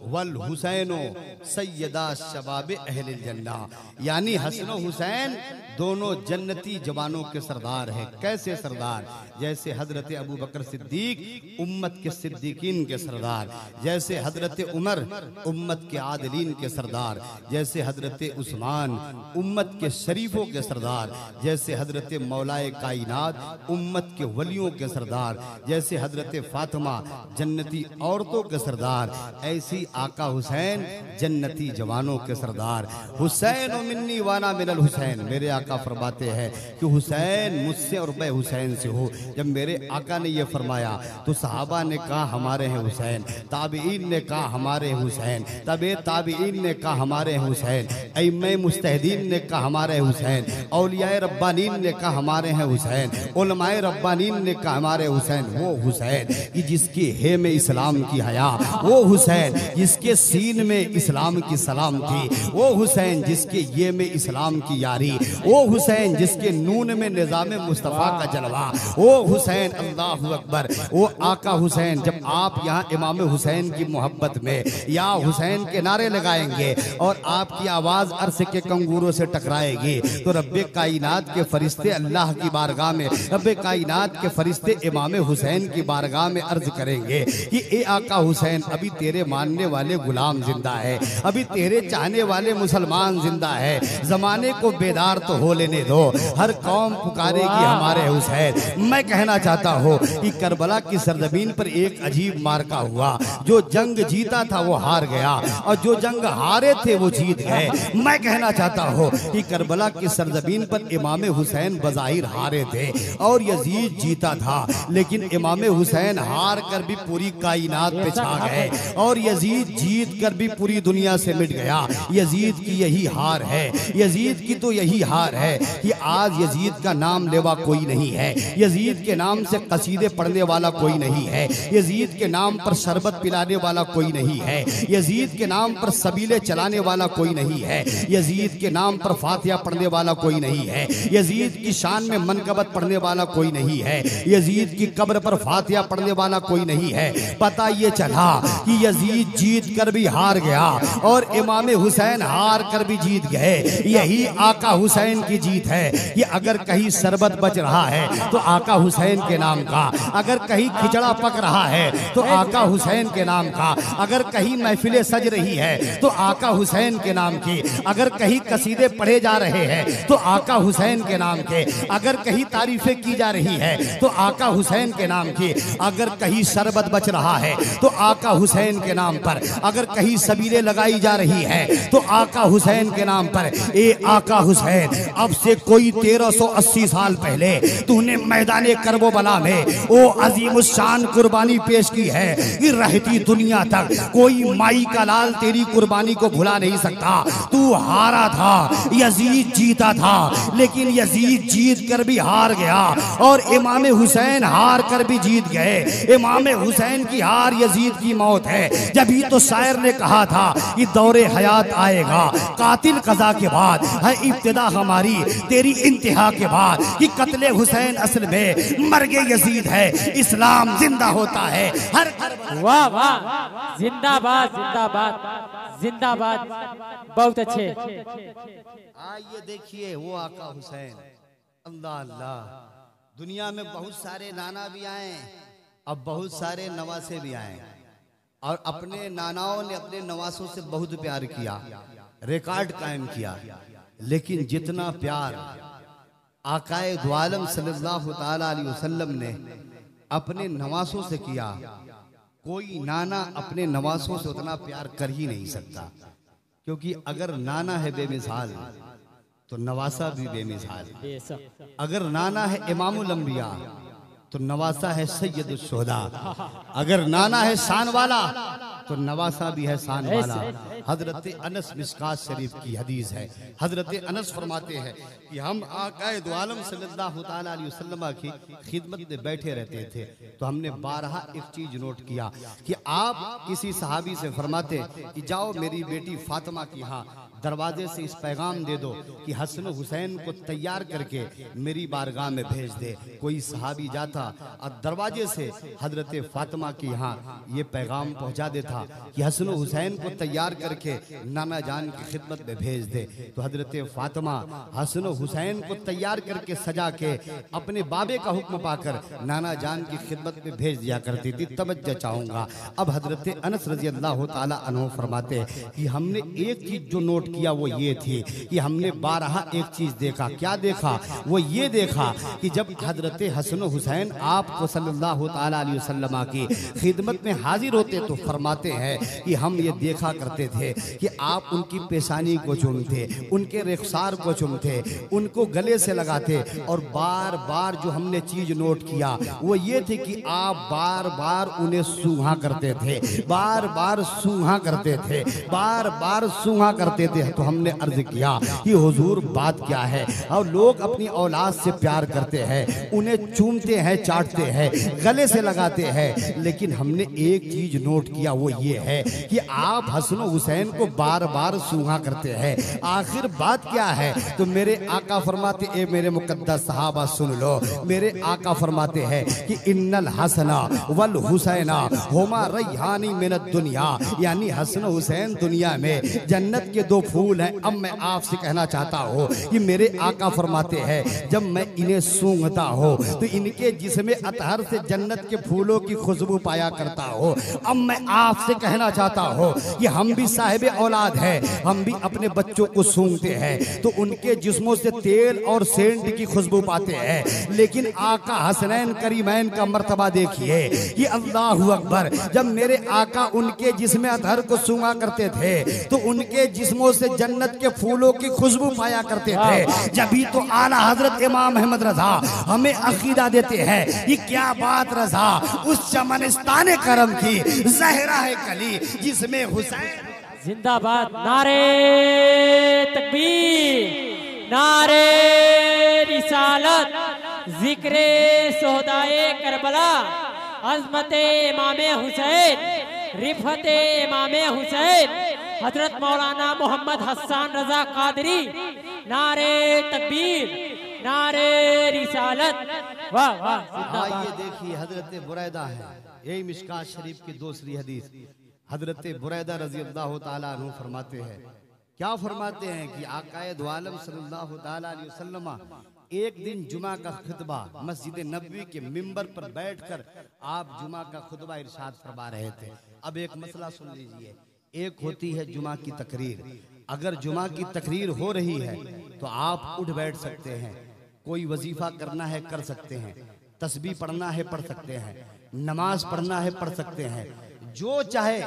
वल हुसैनो सैयदा शबाब अहलिल जन्ना, यानी हसन हुसैन दोनों जन्नती जवानों के सरदार हैं। कैसे सरदार? जैसे हजरत अबू बकर सिद्दीक उम्मत के सिद्दीकीन के सरदार, जैसे हजरत उमर उम्मत के आदिलीन के सरदार, जैसे हजरत उस्मान उम्मत के शरीफों के सरदार, जैसे हजरत मौलाए कायनात उम्मत के वलियों के सरदार, जैसे हजरत फातिमा जन्नती औरतों के सरदार, ऐसी आका हुसैन जन्नती जवानों के सरदार। हुसैन मिन्नी वाना मिनल हुसैन, मेरे आका फरमाते हैं कि हुसैन मुझसे और मैं हुसैन से हूँ। जब मेरे आका ने यह फरमाया तो सहाबा ने कहा हमारे हैं हुसैन, ताबीईन ने कहा हमारे हैं हुसैन, तबे ताबीईन ने कहा हमारे हैं हुसैन, अइम्मे मुस्तहदीन ने कहा हमारे हुसैन, औलियाए रब्बानीन ने कहा हमारे हैं हुसैन, उलमाए रब्बानीन ने कहा हमारे हुसैन। वो हुसैन कि जिसके हे में इस्लाम की हया, वो हुसैन जिसके सीन में इस्लाम की सलाम थी, वो हुसैन जिसके ये में इस्लाम की यारी, वो हुसैन जिसके नून में निज़ाम मुस्तफ़ा का जलवा, वो हुसैन अल्लाहु अकबर, वो आका हुसैन। जब आप यहाँ इमाम हुसैन की मोहब्बत में या हुसैन के नारे लगाएंगे और आपकी आवाज़ अर्श के कंगूरों से टकराएगी तो रब्बे कायनात के फरिश्ते अल्लाह की बारगाह में, रब्बे कायनात के फरिश्ते इमाम हुसैन की बारगाह में अर्ज करेंगे कि ए आका हुसैन, अभी तेरे मानने वाले गुलाम जिंदा है, अभी तेरे चाहने वाले मुसलमान जिंदा है, जमाने को बेदार तो हो लेने दो, हर कौम पुकारेगी हमारे हुसैन। मैं कहना चाहता हूँ कि करबला की सरजमीन पर एक अजीब मार्का हुआ, जो जंग जीता था वो हार गया और जो जंग हारे थे वो जीत गए। मैं कहना चाहता हूँ कि करबला की सरजमीन पर इमाम हुसैन बज़ाहिर हारे थे और यजीद जीता था, लेकिन इमाम हुसैन हार कर भी पूरी कायनात पे छा गए और यजीद जीत कर भी पूरी दुनिया से मिट गया। यजीद की यही हार है, यजीद की तो यही हार है कि आज यजीद का नाम लेवा कोई नहीं है, यजीद के नाम से कसीदे पढ़ने वाला कोई नहीं है, यजीद के नाम पर शरबत पिलाने वाला कोई नहीं है, यजीद के नाम पर सबीले चलाने वाला कोई नहीं है, यजीद के नाम पर फातिहा पढ़ने वाला कोई नहीं है, यजीद की शान में मनकबत पढ़ने वाला कोई नहीं है, यजीद की कब्र पर फातिहा पढ़ने वाला कोई नहीं है। पता ये चला कि यजीद जीत कर भी हार गया और इमाम हुसैन हार कर भी जीत गए। यही आका हुसैन की जीत है कि अगर कहीं शरबत बच रहा है तो आका हुसैन के नाम का, अगर कहीं खिचड़ा पक रहा है तो आका हुसैन के नाम का, अगर कहीं महफिलें सज रही है तो आका हुसैन के नाम की, अगर कहीं कसीदे पढ़े जा रहे हैं तो आका हुसैन के नाम के, अगर कहीं तारीफें की जा रही है तो आका हुसैन के नाम की, अगर कहीं शरबत बच रहा है तो आका हुसैन के नाम पर, अगर कहीं सबीलें लगाई जा रही है तो आका हुसैन के नाम पर। ए आका हुसैन, अब से कोई 1380 साल पहले तूने मैदाने करबला में वो अजीमुशान कुर्बानी पेश की है कि रहती दुनिया तक कोई माई का लाल तेरी कुर्बानी को भुला नहीं सकता। तू हारा था, यजीद जीता था, लेकिन यजीद जीत कर भी हार गया और इमाम हुसैन हार कर भी जीत गए। इमाम हुसैन की हार यजीद की मौत है। जभी तो शायर ने कहा था कि दौरे हयात आएगा कातिल कज़ा के बाद, है इब्तिदा हमारी तेरी इंतहा के बाद, कि कत्ले हुसैन असल में मर्गे यजीद है, इस्लाम जिंदा होता है हर। वाह वाह, जिंदाबाद जिंदाबाद जिंदाबाद, बहुत अच्छे। आइए देखिए वो आका हुसैन, अल्लाह अल्लाह। दुनिया में बहुत सारे नाना भी आए, अब बहुत सारे नवासे भी आए और अपने नानाओं ने अपने नवासों से बहुत प्यार किया, रिकॉर्ड कायम किया। लेकिन जितना प्यार आकाए दो आलम सल्लल्लाहु ताला अलैहि वसल्लम ने अपने नवासों से किया, कोई नाना अपने नवासों से उतना प्यार कर ही नहीं सकता। क्योंकि अगर नाना है बेमिसाल तो नवासा भी बेमिसाल। अगर नाना है इमामुल अंबिया तो नवासा है सैयदुश शुहदा। अगर नाना है शान वाला तो नवासा भी है शान वाला। हजरत अनस मिशकात शरीफ की हदीस है, हजरत अनस फरमाते हैं कि हम आकाए दो आलम सल्लल्लाहु ताला अलैहि वसल्लम की खिदमत में बैठे रहते थे तो हमने बारहा एक चीज नोट किया कि आप किसी सहाबी से फरमाते कि जाओ मेरी बेटी फातिमा की यहाँ दरवाजे से इस पैगाम दे दो कि हसन हुसैन को तैयार करके मेरी बारगाह में भेज दे। कोई सहाबी जाता और दरवाजे से हजरत फातिमा के यहाँ ये पैगाम पहुँचा देता कि हसन हुसैन को तैयार करके नाना जान की खिदमत में भेज दे। तो हजरत फातिमा हसन हुसैन को तैयार करके सजा के अपने बाबे का हुक्म पाकर नाना जान की खिदमत में भेज दिया करती थी। तवज्जो चाहूंगा। अब हजरत अनस रजी अल्लाह ताला अन्हु फरमाते कि हमने एक चीज जो नोट किया वो ये थी कि हमने 12 एक चीज देखा। क्या देखा? वो ये देखा कि जब हजरत हसन हुसैन आपको सल्लल्लाहु ताला अलैहि वसल्लम की खिदमत में हाजिर होते तो फरमाते हैं कि हम ये देखा करते थे कि आप उनकी पेशानी को चूमते, उनके रुखसार को चूमते, उनको गले से लगाते और बार बार जो हमने चीज नोट किया वो ये थे कि आप बार बार उन्हें सूंघा करते थे, बार बार सूंघा करते थे, बार बार सूंघा करते थे। तो हमने अर्ज किया कि हुजूर बात क्या है? और लोग अपनी औलाद से प्यार करते हैं, उन्हें चूमते हैं, चाटते हैं, गले से लगाते हैं, लेकिन हमने एक चीज नोट किया वो ये है कि आप हसन हुसैन को बार बार सूंघा करते हैं। आखिर बात क्या है? तो मेरे आका फरमाते, ए मेरे मुकद्दस सहाबा सुन लो, मेरे आका फरमाते हैं कि इन्नल हसना वल हुसैना हुमा रैहानी मिनद दुनिया, यानी हसन हुसैन दुनिया में जन्नत के दो फूल हैं। अब मैं आपसे कहना चाहता हूँ कि मेरे आका फरमाते हैं जब मैं इन्हें सूंघता हूँ तो इनके जिस्म अतहर से जन्नत के फूलों की खुशबू पाया करता हूँ। अब मैं आपसे कहना चाहता हूँ कि हम भी साहिब औलाद हैं, हम भी अपने बच्चों को सूंघते हैं तो उनके जिस्मों से तेल और सेंट की खुशबू पाते हैं, लेकिन आका हसनैन करीमैन का मर्तबा देखिए कि अल्लाहु अकबर, जब मेरे आका उनके जिस्म अतहर को सूंघा करते थे तो उनके जिस्मों से जन्नत के फूलों की खुशबू पाया करते थे। जभी तो आला हजरत इमाम अहमद रजा हमें अकीदा देते हैं कि क्या बात रजा उस चमनिस्तान करम की जहरा है कली जिसमें हुसैन जिंदाबाद। नारे तकबीर, नारे रिसालत, जिक्रे सोहदाए करबला, अज़मते इमामे हुसैन, रिफते इमामे हुसैन, हजरत मौलाना मोहम्मद हसन रजा कादरी। नारे तकबीर, नारे रिसालत। वाह वाह। ये देखिए हजरत बुरैदा है, यही मिशकात शरीफ की दूसरी हदीस। हजरत बुरैदा रजी अल्लाह ताला अन्हु फरमाते हैं, क्या फरमाते हैं कि आकाए दो आलम सल्लल्लाहु ताला अलैहि वसल्लम एक दिन जुमा का खुतबा मस्जिद नबवी के मिंबर पर बैठकर आप जुमा का खुतबा इरशाद फरमा रहे थे। अब एक मसला सुन लीजिए, एक होती है जुमा की तकरीर। अगर जुमा की तकरीर हो रही है तो आप उठ बैठ सकते हैं, कोई वजीफा करना है कर सकते हैं, तस्बीह पढ़ना है पढ़ सकते हैं, नमाज पढ़ना है पढ़ सकते हैं, जो चाहे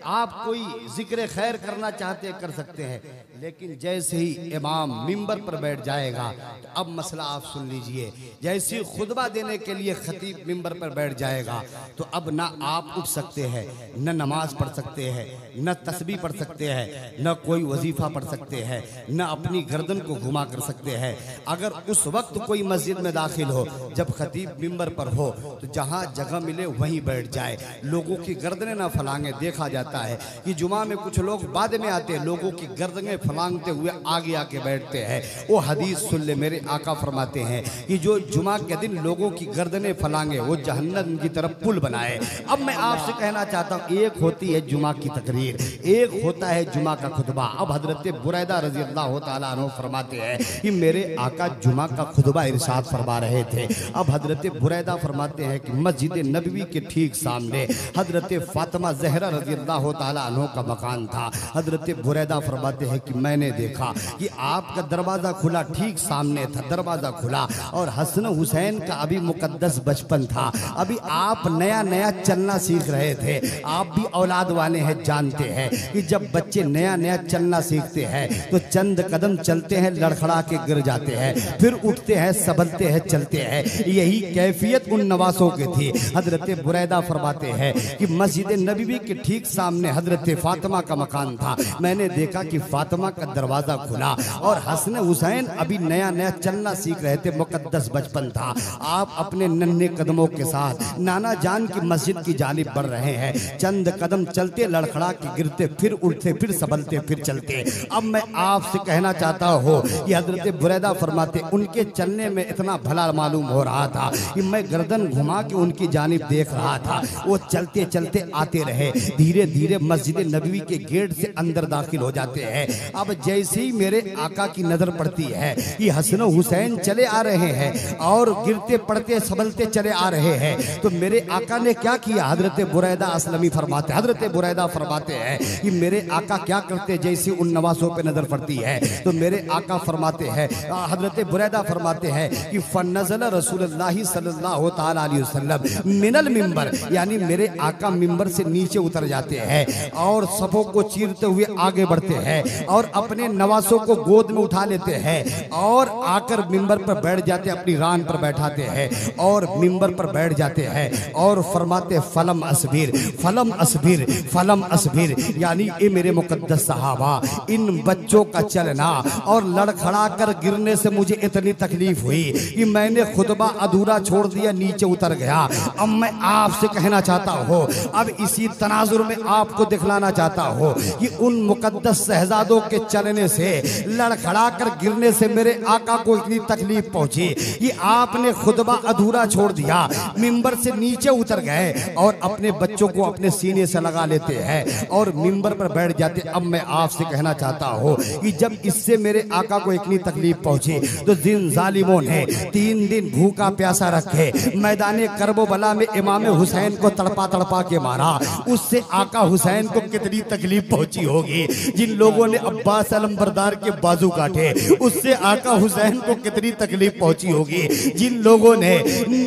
आप कोई जिक्र खैर करना चाहते कर सकते हैं। लेकिन जैसे ही इमाम मिंबर पर बैठ जाएगा तो अब मसला आप सुन लीजिए, जैसे खुतबा देने के लिए खतीब मिंबर पर बैठ जाएगा तो अब ना आप उठ सकते हैं, न नमाज पढ़ सकते हैं, न तस्बीह पढ़ सकते हैं, न कोई वजीफा पढ़ सकते हैं, न अपनी गर्दन को घुमा कर सकते हैं। अगर उस वक्त कोई मस्जिद में दाखिल हो, जब खतीब मिंबर पर हो तो जहाँ जगह मिले वहीं बैठ जाए, लोगों की गर्दनें ना फलांगे। देखा जाता है कि जुमा में कुछ लोग बाद में आते हैं, लोगों की गर्दनें फलांगते हुए आगे आके बैठते हैं। वो हदीस सुन ले, मेरे आका फरमाते हैं कि जो जुमा के दिन लोगों की गर्दनें फलांगे वो जहन्नम की तरफ पुल बनाए। अब मैं आपसे कहना चाहता हूँ, एक होती है जुमा की तकरीर, एक होता है जुमा का खुतबा। अब हजरत बुरैदा रजी अल्लाह ताला अन्हु फरमाते हैं कि मेरे आका जुमा का खुतबा इरशाद फरमा रहे थे। अब हजरत बुरैदा फरमाते हैं कि मस्जिद नबवी के ठीक सामने हजरत फातिमा ज़हरा रज़ी अल्लाह ताला अन्हा का मकान था। हजरत बुरैदा फरमाते हैं कि मैंने देखा कि आपका दरवाज़ा खुला, ठीक सामने था दरवाज़ा खुला, और हसन हुसैन का अभी मुकद्दस बचपन था, अभी आप नया नया चलना सीख रहे थे। आप भी औलाद वाले हैं, जानते हैं कि जब बच्चे नया नया चलना सीखते हैं तो चंद कदम चलते हैं, लड़खड़ा के गिर जाते हैं, फिर उठते हैं, संभलते हैं, चलते हैं। यही कैफियत उन नवासों की थी। हजरत बुरैदा फरमाते हैं कि मस्जिद नबवी के ठीक सामने हजरत फातिमा का मकान था। मैंने देखा कि फातिमा फातिमा का दरवाजा खुला और हसन हुसैन अभी नया नया चलना सीख रहे थे, मुकद्दस बचपन था। आप अपने नन्हे कदमों के साथ नाना जान की मस्जिद की जानिब बढ़ रहे हैं। चंद कदम चलते लड़खड़ा के गिरते, फिर उठते, फिर संभलते, फिर चलते। अब मैं आपसे कहना चाहता हूँ कि हजरत बुरैदा फरमाते उनके चलने में इतना भला मालूम हो रहा था कि मैं गर्दन घुमा के उनकी जानिब देख रहा था। वो चलते चलते आते रहे, धीरे धीरे मस्जिद नबवी के गेट से अंदर दाखिल हो जाते हैं। अब जैसे ही मेरे आका की नजर पड़ती है कि हसन हुसैन चले आ रहे हैं और गिरते पड़ते संभलते चले आ रहे हैं, तो मेरे आका ने क्या किया? हजरत बुरैदा असलमी फरमाते, हजरत बुरैदा फरमाते हैं कि मेरे आका क्या करते, जैसे उन नवासों पे नजर पड़ती है तो मेरे आका फरमाते हैं, हजरत बुरैदा फरमाते हैं कि फनज़ल रसूलुल्लाह सल्लल्लाहु तआला अलैहि वसल्लम मिनल मिंबर, यानी मेरे आका मिंबर से नीचे उतर जाते हैं और सफों को चीरते हुए आगे बढ़ते हैं और अपने नवासों को गोद में उठा लेते हैं और आकर मिंबर पर बैठ जाते, अपनी रान पर बैठाते हैं और मिंबर पर बैठ जाते हैं और फरमाते फलम असबिर, फलम असबिर, फलम असबिर, यानी ये मेरे मुकद्दस सहाबा, इन बच्चों का चलना और लड़खड़ा कर गिरने से मुझे इतनी तकलीफ हुई कि मैंने खुतबा अधूरा छोड़ दिया, नीचे उतर गया। अब मैं आपसे कहना चाहता हूँ, अब इसी तनाजुर में आपको दिखलाना चाहता हूँ कि उन मुकद्दस शहजादों के चलने से, लड़खड़ा कर गिरने से मेरे आका को इतनी तकलीफ पहुंची कि आपने खुतबा अधूरा छोड़ दिया, मिंबर से नीचे उतर गए और अपने बच्चों को अपने सीने से लगा लेते हैं और मिंबर पर बैठ जाते। अब मैं आपसे कहना चाहता हूँ कि जब इससे मेरे आका को इतनी तकलीफ पहुंची तो जिन जालिमों ने 3 दिन भूखा प्यासा रखे, मैदाने करबला में इमाम हुसैन को तड़पा तड़पा के मारा, उससे आका हुसैन को कितनी तकलीफ पहुंची होगी। जिन लोगों ने अब्बास अलमबरदार के बाजू काटे, उससे आका हुसैन को कितनी तकलीफ पहुंची होगी। जिन लोगों ने,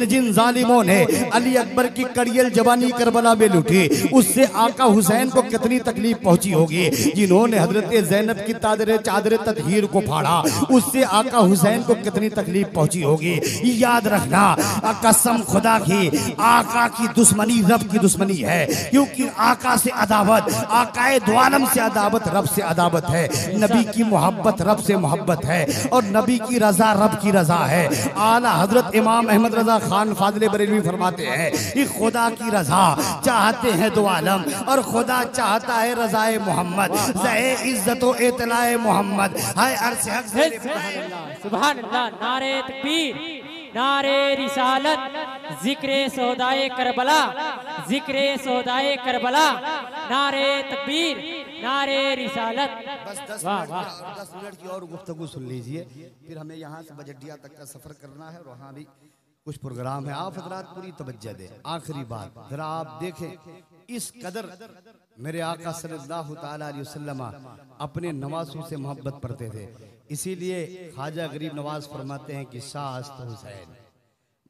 जिन जालिमों ने अली अकबर की कड़ियल जवानी करबला में लूटी, उससे आका हुसैन को कितनी तकलीफ पहुंची होगी। जिन्होंने हजरत ज़ैनब की चादर ततहीर को फाड़ा, उससे आका हुसैन को कितनी तकलीफ पहुंची होगी। याद रखना, कसम खुदा की, आका की दुश्मनी रब की दुश्मनी है, क्योंकि आका से अदावत, आकाए दो आलम से अदावत रब से अदावत है। नबी की मोहब्बत रब से मोहब्बत है और नबी की रजा रब की रजा है। आला हजरत इमाम अहमद रजा खान फाजिल बरेलवी फरमाते हैं कि खुदा की रजा चाहते हैं दो आलम और खुदा चाहता है रजाए मोहम्मद, ज़े इज्जत व इतलाए मोहम्मद। हाय अर्श हक सुभान अल्लाह, नारे तकबीर, नारे रिसालत, जिक्रे सौदाए करबला, जिक्रे सौदाए करबला, नारे तकबीर, नारे रिसालत। बस 10 मिनट की और गुफ्तगू सुन लीजिए, फिर हमें यहाँ से बजटिया तक का सफर करना है और वहाँ भी कुछ प्रोग्राम है। आप हजरात पूरी तवज्जो दें। आखिरी बात जरा आप देखें, इस कदर मेरे आका सल्लल्लाहु तआला अलैहि वसल्लम अपने नवासों से मोहब्बत करते थे। इसीलिए ख्वाजा गरीब नवाज फरमाते हैं कि शाह अस्त हुसैन,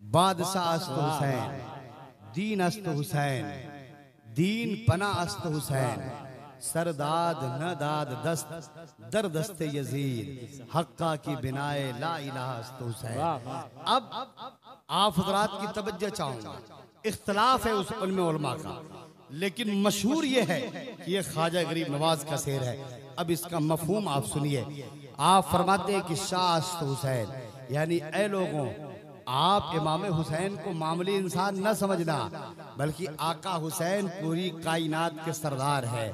बादशाह अस्त हुसैन, दीन अस्त हुसैन, दीन पना अस्त हुसैन, सरदाद न दाद दस्त दर दस्ते यजीद, हक्का की बिनाए ला इलाहा अस्त हुसैन। अब आप हजरात की तवज्जो चाहूंगा, इख्तलाफ है उस उलमे उलमा का, लेकिन मशहूर ये है कि ये ख्वाजा गरीब नवाज का शेर है। अब इसका मफहूम आप सुनिए। आप फरमाते हैं कि शाह अस्त हुसैन, यानी ऐ लोगों, आप इमाम हुसैन को मामूली इंसान न समझना, बल्कि आका हुसैन पूरी कायनात के सरदार है।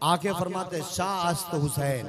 आके फरमाते शाह अस्त हुसैन,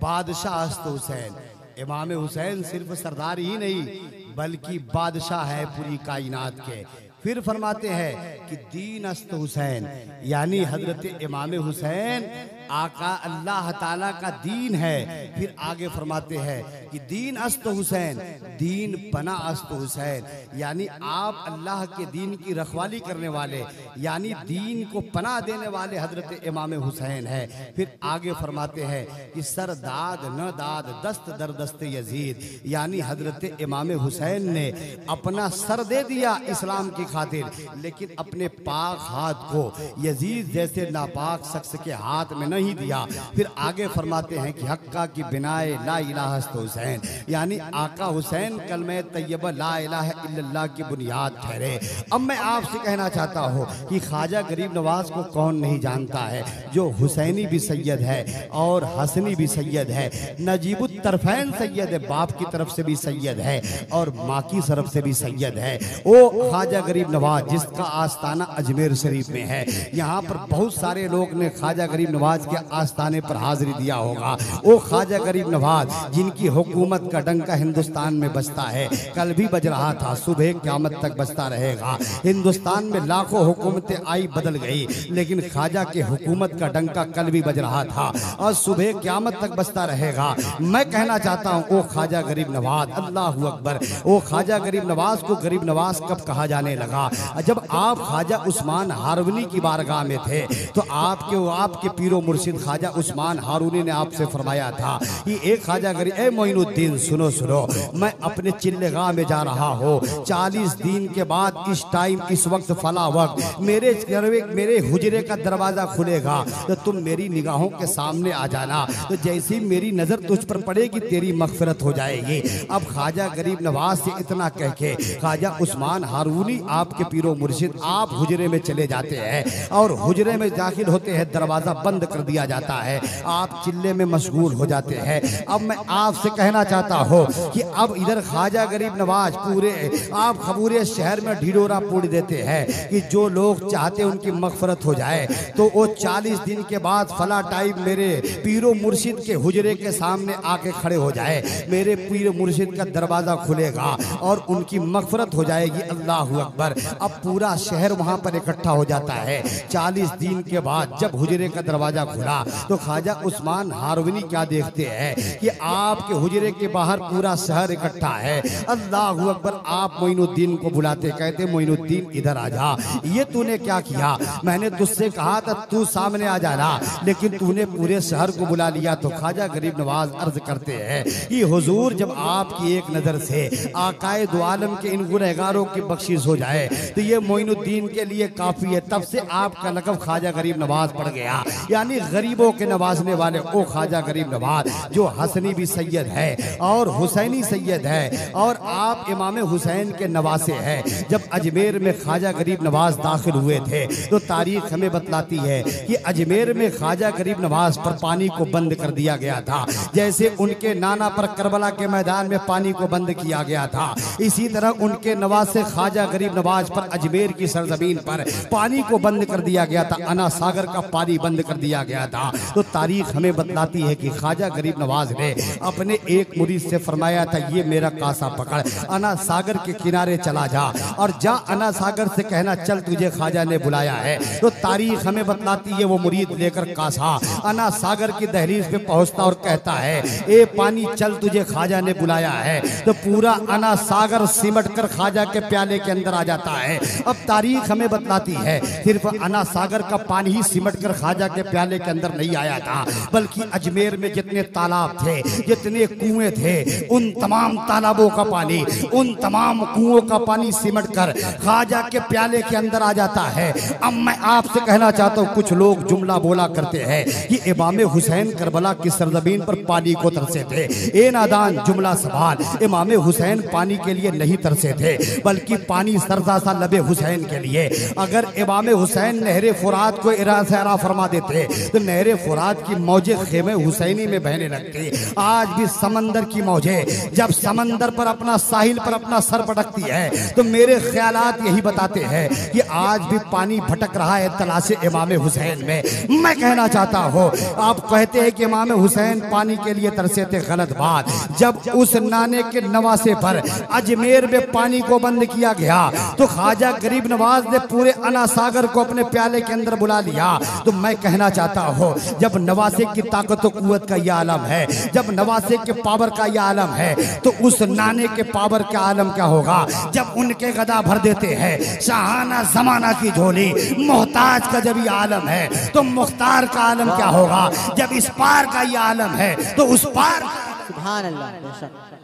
बादशाह अस्त हुसैन। इमाम हुसैन सिर्फ सरदार ही नहीं बल्कि बादशाह है पूरी कायनात के। फिर फरमाते हैं कि दीन अस्त हुसैन, यानी हजरत इमाम हुसैन आका अल्लाह ताला का दीन है। फिर आगे फरमाते हैं कि दीन अस्त हुसैन, दीन पना अस्त हुसैन, यानी आप अल्लाह के दीन की रखवाली करने वाले, यानी दीन को पना देने वाले हजरत इमाम हुसैन है। फिर आगे फरमाते हैं कि सर दाद न दाद दस्त दर दस्त यजीद, यानी हजरत इमाम हुसैन ने अपना सर दे दिया इस्लाम की खातिर, लेकिन अपने पाक हाथ को यजीद जैसे नापाक शख्स के हाथ में न नहीं दिया। फिर आगे फरमाते हैं कि हक्का की बिनाए ला इलाहा हुसैन, यानी आका हुसैन कलमे तैयबा ला इलाहा इल्लल्लाह की बुनियाद ठहरे। अब मैं आपसे कहना चाहता हूँ कि ख्वाजा गरीब नवाज को कौन नहीं जानता है, जो हुसैनी भी सैयद है और हसनी भी सैयद है, नजीबुत तरफैन सैयद है, बाप की तरफ से भी सैयद है और माँ की तरफ से भी सैयद है। वो ख्वाजा गरीब नवाज जिसका आस्थाना अजमेर शरीफ में है। यहाँ पर बहुत सारे लोग ने ख्वाजा गरीब नवाज के आस्थाने पर हाजिरी दिया होगा। वो ख्वाजा गरीब नवाज जिनकी हुकूमत का डंका हिंदुस्तान में बजता है, कल भी बज रहा था, सुबह क़यामत तक बजता रहेगा। हिंदुस्तान में लाखों हुकूमतें आई बदल गई, लेकिन ख्वाजा के हुकूमत का डंका कल भी बज रहा था और सुबह क़यामत तक बजता रहेगा। मैं कहना चाहता हूँ वो ख्वाजा गरीब नवाज, अल्लाहु अकबर, वो ख्वाजा गरीब नवाज को गरीब नवाज कब कहा जाने लगा? जब आप ख्वाजा उस्मान हारूनी की बारगाह में थे तो आपके पीरो मुर्शिद ख्वाजा उस्मान हारूनी ने आपसे फरमाया था कि एक ख्वाजा गरीब, ए मोइनुद्दीन सुनो सुनो, मैं अपने चिल्लेगाह में जा रहा हूँ, 40 दिन के बाद इस टाइम इस वक्त फला वक्त मेरे हुजरे का दरवाजा खुलेगा तो तुम मेरी निगाहों के सामने आ जाना, तो जैसी मेरी नजर तुझ पर पड़ेगी तेरी मगफिरत हो जाएगी। अब ख्वाजा गरीब नवाज से इतना कह के ख्वाजा उस्मान हारूनी आपके पीरो मुर्शिद आप हुजरे में चले जाते हैं और हुजरे में दाखिल होते हैं, दरवाजा बंद कर दिया जाता है, आप चिल्ले में मशगूल हो जाते हैं। अब मैं आपसे कहना चाहता हूँ कि अब इधर ख्वाजा गरीब नवाज पूरे शहर में ढिढोरा पूड़ देते हैं कि जो लोग चाहते उनकी मगफिरत हो जाए, तो वो 40 दिन के बाद फला टाइम मेरे पीरो मुर्शिद के हुजरे के सामने आके खड़े हो जाए, मेरे पीरो मुर्शिद का दरवाजा खुलेगा और उनकी मगफिरत हो जाएगी। अल्लाहु अकबर। अब पूरा शहर वहां पर इकट्ठा हो जाता है। 40 दिन के बाद जब हुजरे का दरवाजा खुला तो ख्वाजा उस्मान हारूनी क्या देखते हैं कि आपके हुजरे के बाहर पूरा शहर इकट्ठा है। अल्लाहु अकबर। आप मोइनुद्दीन को बुलाते, कहते मोइनुद्दीन इधर आ जा, ये तूने क्या किया? मैंने तुझसे कहा था तू सामने आ जाना, लेकिन तूने पूरे शहर को बुला लिया। तो ख्वाजा गरीब नवाज अर्ज करते हैं कि हुजूर, जब आपकी एक नजर से आकाए दो आलम के इन गुनहगारों की बख्शिश हो जाए तो ये मोइनुद्दीन के लिए काफी है। तब से आपका लक़ब ख्वाजा गरीब नवाज पड़ गया, यानी गरीबों के नवाजने वाले ओ ख्वाजा गरीब नवाज, जो हसनी भी सैयद है और हुसैनी सैयद है और आप इमाम हुसैन के नवासे हैं। जब अजमेर में ख्वाजा गरीब नवाज दाखिल हुए थे तो तारीख हमें बतलाती है कि अजमेर में ख्वाजा गरीब नवाज पर पानी को बंद कर दिया गया था, जैसे उनके नाना पर करबला के मैदान में पानी को बंद किया गया था, इसी तरह उनके नवासे ख्वाजा गरीब नवाज पर अजमेर की सरजमीन पर पानी को बंद कर दिया गया था, अना सागर का पानी बंद कर दिया गया था। तो तारीख हमें बतलाती है कि ख्वाजा गरीब नवाज ने अपने एक मुरीद से फरमाया था, ये मेरा कासा पकड़, अना सागर के किनारे चला जा और जा अना सागर से कहना चल तुझे ख्वाजा ने बुलाया है। तो तारीख हमें बतलाती है वो मुरीद लेकर कासा अना सागर की दहलीज पे पहुंचता और कहता है, ए पानी चल तुझे ख्वाजा ने बुलाया है। तो पूरा अना सागर सिमट कर ख्वाजा के प्याले के अंदर आ जाता है। अब तारीख हमें बतलाती है सिर्फ अना सागर का पानी ही सिमट कर ख्वाजा के प्याले के अंदर नहीं आया था, बल्कि अजमेर में जितने तालाब थे, जितने कुएं थे, उन तमाम तालाबों का पानी, उन तमाम कुओं का पानी सिमट कर ख्वाजा के प्याले के अंदर आ जाता है। अब मैं आपसे कहना चाहता हूँ, कुछ लोग जुमला बोला करते हैं कि इमाम हुसैन करबला की सरजमीन पर पानी को तरसे थे। ए नादान, जुमला सवाल, इमाम हुसैन पानी के लिए नहीं तरसे थे, बल्कि पानी सरदा सा लबे हुसैन के लिए। अगर इमाम हुसैन नहरे फुरात को इरा फरमा देते तो नहरे फुरात की मौजें खेमे हुसैनी में बहने लगती। आज भी समंदर की मौजें जब समंदर पर अपना साहिल पर अपना सर पटकती है तो मेरे ख्यालात यही बताते हैं कि आज भी पानी भटक रहा है तलाशे इमाम हुसैन में। मैं कहना चाहता हूँ, आप कहते हैं कि इमाम हुसैन पानी के लिए तरसे थे, गलत बात। जब उस नाने के नवासे पर अजमेर में पानी को बंद किया गया तो ख्वाजा गरीब नवाज ने पूरे अना सागर को अपने प्याले के अंदर बुला लिया। तो मैं कहना चाहता हूँ, जब नवासे की ताकत और कुव्वत का यह आलम है, जब नवासे के पावर का यह आलम है, तो उस नाने के पावर का आलम क्या होगा जब उनके गदा भर देते हैं शाहाना जमाना की झोली। मोहताज का जब ये आलम है तो मुख्तार का आलम क्या होगा जब इस पार का ये आलम है तो उस पार। सुभान अल्लाह।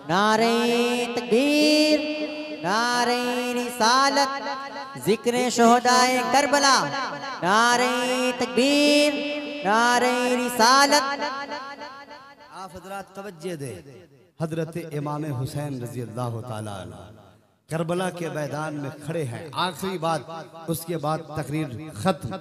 नारे तकबीर, नारे रिसालत, जिक्र शोहदाए करबला, नारे तकबीर, नारे रिसालत। आप हजरात तवज्जो दे, हजरत इमाम हुसैन रजी अल्लाह ताला अन्हु करबला के मैदान में खड़े हैं। आखिरी बात, उसके बाद तकरीर खत्म।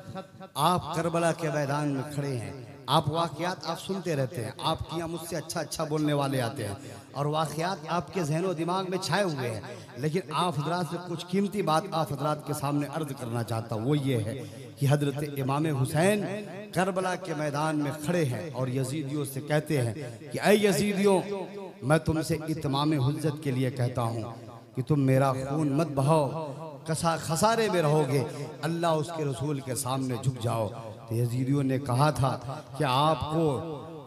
आप करबला के मैदान में खड़े हैं। आप वाक़यात आप सुनते रहते हैं, आपके यहाँ मुझसे अच्छा अच्छा बोलने वाले आते हैं और वाक़यात आपके जहनो दिमाग में छाए हुए हैं, लेकिन आप हजरात से कुछ कीमती बात आप हजरात के सामने अर्ज करना चाहता हूँ। वो ये है कि हजरत इमाम हुसैन करबला के मैदान में खड़े हैं और यजीदियों से कहते हैं कि ऐ यजीदियों, मैं तुमसे इत्माम हुज्जत के लिए कहता हूँ कि तुम मेरा खून मत बहाओ, खसारे में रहोगे, अल्लाह उसके रसूल के सामने झुक जाओ। तो यजीदियों ने कहा था कि आपको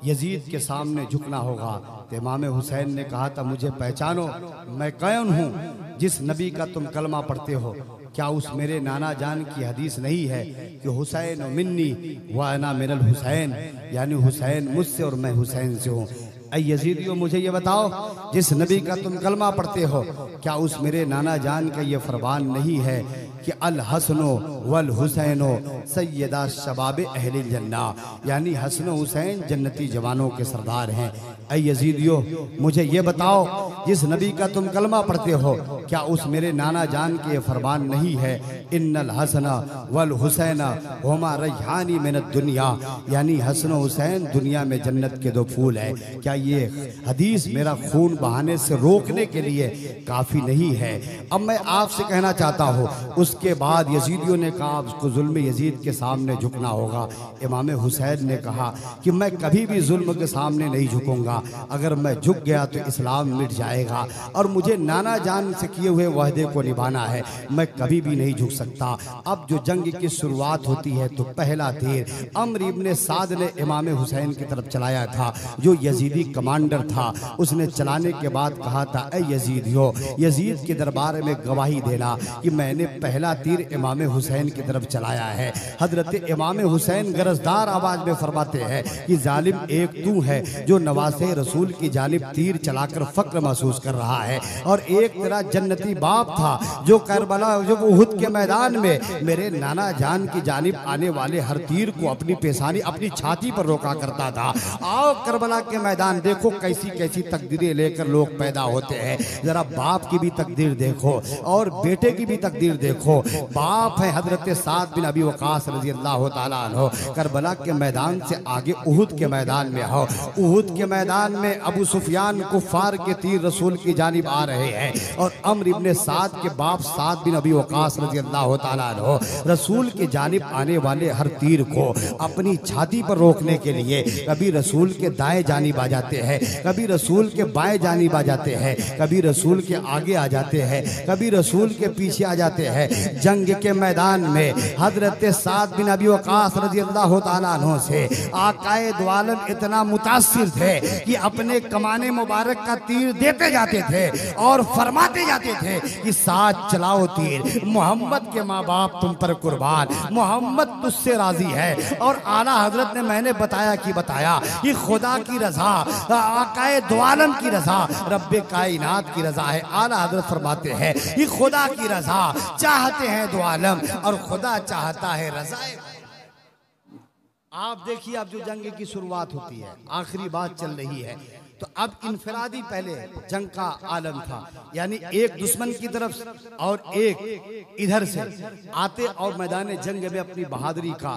यजीद के सामने झुकना होगा। तो इमाम हुसैन ने कहा था, मुझे पहचानो, मैं कौन हूँ? जिस नबी का तुम कलमा पढ़ते हो, क्या उस मेरे नाना जान की हदीस नहीं है कि हुसैन मिन्नी व अना मिनल हुसैन, यानी हुसैन मुझसे और मैं हुसैन से हूँ। ऐ यजीदियों, मुझे ये बताओ, जिस नबी का तुम कलमा पढ़ते हो, क्या उस मेरे नाना जान का ये फरमान नहीं है कि अल हसनो वल हुसैनो सैयदा शबाब अहले जन्ना, यानी हसन हुसैन जन्नती जवानों के सरदार हैं। ऐ यजीदियों, मुझे ये बताओ, जिस नबी का तुम कलमा पढ़ते हो, क्या उस मेरे नाना जान के फरमान नहीं है इन्नल हसना वल हुसैना हुमा रैहानी मिनद दुनिया, यानी हसन हुसैन दुनिया में जन्नत के दो फूल है। क्या ये हदीस मेरा खून बहाने से रोकने के लिए काफी नहीं है? अब मैं आपसे कहना चाहता हूँ, उसके बाद यजीदियों ने कहा उसको जुल्म यजीद के सामने झुकना होगा। इमाम हुसैन ने कहा कि मैं कभी भी जुल्म के सामने नहीं झुकूंगा, अगर मैं झुक गया तो इस्लाम मिट जाएगा और मुझे नाना जान से किए हुए वादे को निभाना है, मैं कभी भी नहीं झुक सकता। अब जो जंग की शुरुआत होती है तो पहला तीर अम्र इब्ने साद ने इमाम हुसैन की तरफ चलाया था, जो यजीदी कमांडर था। उसने चलाने के बाद कहा था, ऐ यजीदियों, यजीद के दरबार में गवाही देना कि मैंने पहला तीर इमाम हुसैन की तरफ चलाया है। हजरत इमाम हुसैन गरजदार आवाज में फरमाते हैं कि जालिम एक तू है जो नवासे रसूल की जानिब तीर चलाकर फक्र महसूस कर रहा है, और एक तेरा जन्नती बाप था जो करबला जो उहुद के मैदान में मेरे नाना जान की जानिब आने वाले हर तीर को अपनी पेशानी अपनी छाती पर रोका करता था। आओ करबला के मैदान देखो कैसी कैसी तकदीरें लेकर लोग पैदा होते हैं। जरा बाप की भी तकदीर देखो और बेटे की भी तकदीर देखो। बाप है हजरत साद बिन अबी वकास रजी अल्लाह ताला अन्हु, करबला के मैदान से आगे उहुद के मैदान में हो। उहुद के मैदान में अबू सुफियान कुफार के तीर रसूल की जानिब आ रहे हैं और अम्र इब्ने साद के बाप साद बिन अबी वकास रजी अल्लाह ताला अन्हु रसूल की जानिब आने वाले हर तीर को अपनी छाती पर रोकने के लिए कभी रसूल के दाएं जानिब आ जाते हैं, कभी रसूल के बाएं जानिब आ जाते हैं, कभी रसूल के आगे आ जाते हैं, कभी रसूल के पीछे आ जाते हैं। जंग के मैदान में हजरत साद बिन अबी वकास रजी अल्लाह ताला अन्हु से आकाए दो आलम इतना मुतासिर थे कि अपने कमाने मुबारक का तीर देते जाते थे और फरमाते जाते थे कि साथ चलाओ तीर, मोहम्मद के माँ बाप तुम पर कुर्बान, मोहम्मद तुझसे राजी है। और आला हजरत ने मैंने बताया कि खुदा की रजा, आकाए दो आलम की रजा, रब्बे कायनात की रजा है। आला हजरत फरमाते हैं कि खुदा की रजा चाहते हैं दो आलम और खुदा चाहता है रजा। आप देखिए, अब जो जंग की शुरुआत होती है, आखिरी बात चल रही है, तो अब इनफरादी पहले जंग का आलम था, यानी एक दुश्मन की तरफ और एक इधर से आते और मैदान जंग में अपनी बहादुरी का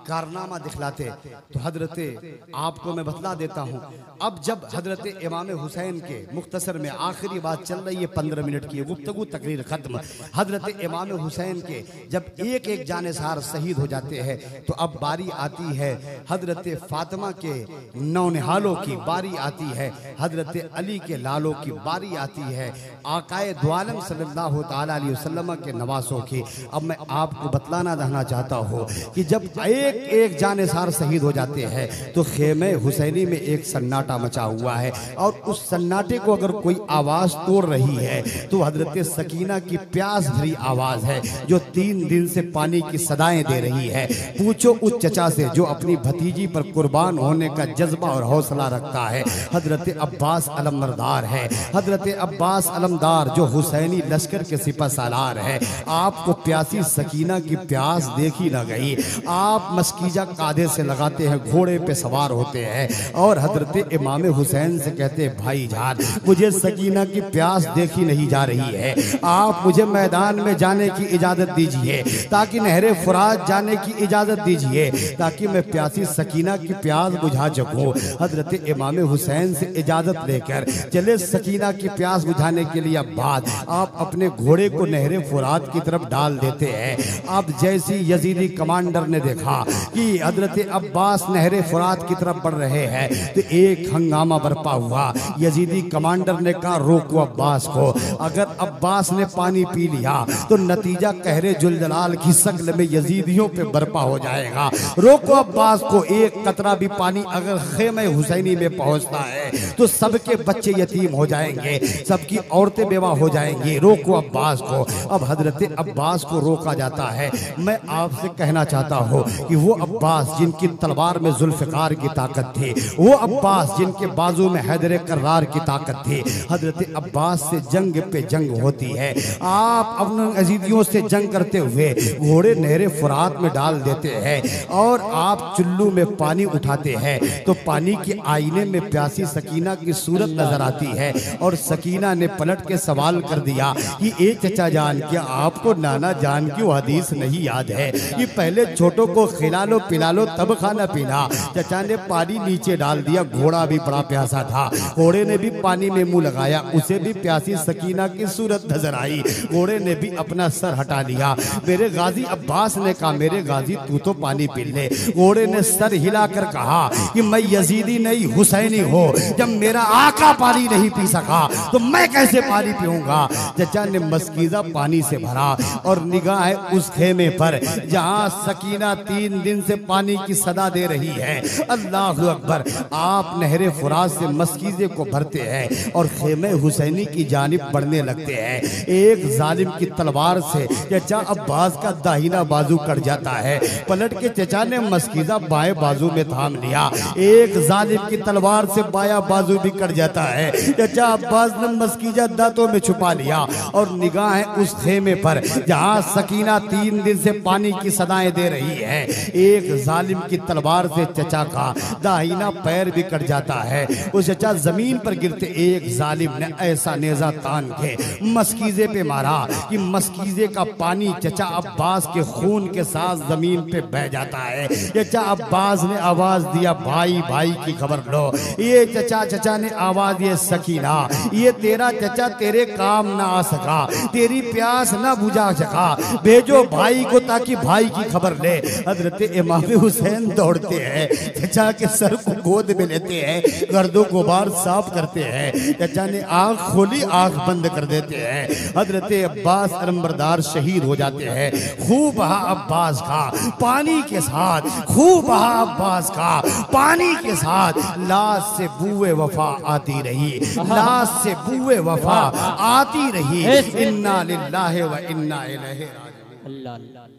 कारनामा दिखलाते। तो हजरत आपको मैं बतला देता हूँ, अब जब हजरत इमाम हुसैन के मुख्तसर में आखिरी बात चल रही है, 15 मिनट की गुफ्तगू, तकरीर खत्म। हजरत इमाम हुसैन के जब एक एक जानेसार शहीद हो जाते हैं तो अब बारी आती है हजरत फातिमा के नौनिहालों की, बारी आती है हजरत अली के लालों की, बारी आती है आकाए दो आलम सल्लल्लाहु ताला अलैहि वसल्लम के नवासों की। अब मैं आपको बतलाना रहना चाहता हूँ कि जब एक एक जानेसार शहीद हो जाते हैं तो खेमे हुसैनी में एक सन्नाटा मचा हुआ है, और उस सन्नाटे को अगर कोई आवाज तोड़ रही है तो हजरत सकीना की प्यास भरी आवाज है जो 3 दिन से पानी की सदाएं दे रही है। पूछो उस चचा से जो अपनी भतीजी पर कुर्बान होने का जज्बा और हौसला रखता है। हजरत अब्बास अलमदार है। हजरत अब्बास अलमदार जो हुसैनी लश्कर के सिपह सालार है। आपको प्यासी सकीना की प्यास देखी न गई। आप मस्कीजा कांधे से लगाते हैं, घोड़े पे सवार होते हैं और हजरत इमाम हुसैन से कहते हैं, भाई जान मुझे सकीना की प्यास देखी नहीं जा रही है, आप मुझे मैदान में जाने की इजाजत दीजिए, ताकि नहरे फुरात जाने की इजाजत दीजिए, ताकि मैं प्यासी सकीना की प्यास बुझा सकूं। हजरत इमाम हुसैन से इजाजत लेकर चले सकीना की प्यास बुझाने के लिए। बाद आप अपने घोड़े को नहरे फुरात की तरफ डाल देते हैं। अब जैसी यजीदी कमांडर ने देखा कि हजरत अब्बास नहरे फुरात की तरफ बढ़ रहे हैं तो एक हंगामा बरपा हुआ। यजीदी कमांडर ने कहा, रोको अब्बास को, अगर अब्बास ने पानी पी लिया तो नतीजा कहरे जुलजलाल की शक्ल में यजीदियों पे बरपा हो जाएगा। रोको अब्बास को, एक कतरा भी पानी अगर खेमे हुसैनी में पहुंचता है तो सबके बच्चे यतीम हो जाएंगे, सबकी औरतें बेवा हो जाएंगी। रोको अब्बास को। अब हजरत अब्बास को रोका जाता है। मैं आपसे कहना चाहता हूँ कि वो अब्बास जिनकी तलवार में जुल्फकार की ताकत थी, वो अब्बास जिनके बाजू में हैदर कर्रार की ताकत थी, हजरत अब्बास से जंग पे जंग होती है। आप अपने अजीदियों से जंग करते हुए घोड़े नहरे फुरात में डाल देते हैं और आप चुल्लू में पानी उठाते हैं तो पानी के आईने में प्यासी सकीना की सूरत नजर आती है। और सकीना ने पलट के सवाल कर दिया कि ए चचा जान, क्या आपको नाना जान की वो हदीस नहीं याद है कि पहले छोटों को खिला लो पिला लो तब खाना पीना। चचा ने पानी नीचे डाल दिया। घोड़ा भी बड़ा प्यासा था, घोड़े ने भी पानी में मुंह लगाया, उसे भी प्यासी सकीना की सूरत नजर आई। घोड़े ने भी अपना सर हटा लिया। मेरे गाजी अब्बास ने कहा, मेरे गाजी तू तो पानी पी ले। घोड़े ने सर हिलाकर कहा कि मैं यजीदी नहीं हुसैनी हूँ, जब मेरा आका पानी नहीं पी सका तो मैं कैसे पानी पीऊंगा। चचा ने मस्कीजा पानी से भरा और निगाह उस खेमे पर जहाँ सकीना 3 दिन से पानी की सदा दे रही है। अल्लाह अकबर। आप नहरे फुरात से मस्कीजे को भरते हैं और खेमे हुसैनी की जानिब बढ़ने लगते हैं। एक जालिम की तलवार से चचा अब्बास का दाहिना बाजू कट जाता है। पलट के चचा ने मस्कीजा बाएं बाजू में थाम लिया। एक जालिम की तलवार से बाया बाजू भी कट जाता है। चचा अब्बास ने मस्कीजा दांतों में छुपा लिया और निगाह उस खेमे पर जहां सकीना 3 दिन से पानी की सदाएं दे रही है। एक जालिम की तलवार से चचा का दाहिना पैर भी कट जाता है। उस चचा जमीन पर गिरते एक जालिम ने ऐसा नेजा तान के मस्कीजे पे मारा कि मस्कीजे का पानी चचा अब्बास के खून के साथ जमीन पे बह जाता है। चचा अब्बास ने आवाज दिया, भाई भाई की खबर लो। ये चचा ने आवाज दिया, सकीना ये तेरा चचा तेरे काम ना आ सका, तेरी प्यास ना बुझा सका, भेजो भाई को ताकि भाई की खबर ले। हजरत इमाम हुसैन दौड़ते हैं, चचा के सर को गोद में लेते हैं, गर्दो गुबार साफ करते हैं। चचा ने आंख खोली, आंख बंद कर देते हैं। हजरत अब्बास अलमबरदार शहीद हो जाते हैं। खूब बहा अब्बास का पानी के साथ, खूब बहा अब्बास का पानी के साथ। लाश से बूए वफा आती रही, लाश से बूए वफा आती रही। इन्ना लिल्लाहि व इन्ना इलैहि राजिऊन। अल्लाह अल्लाह।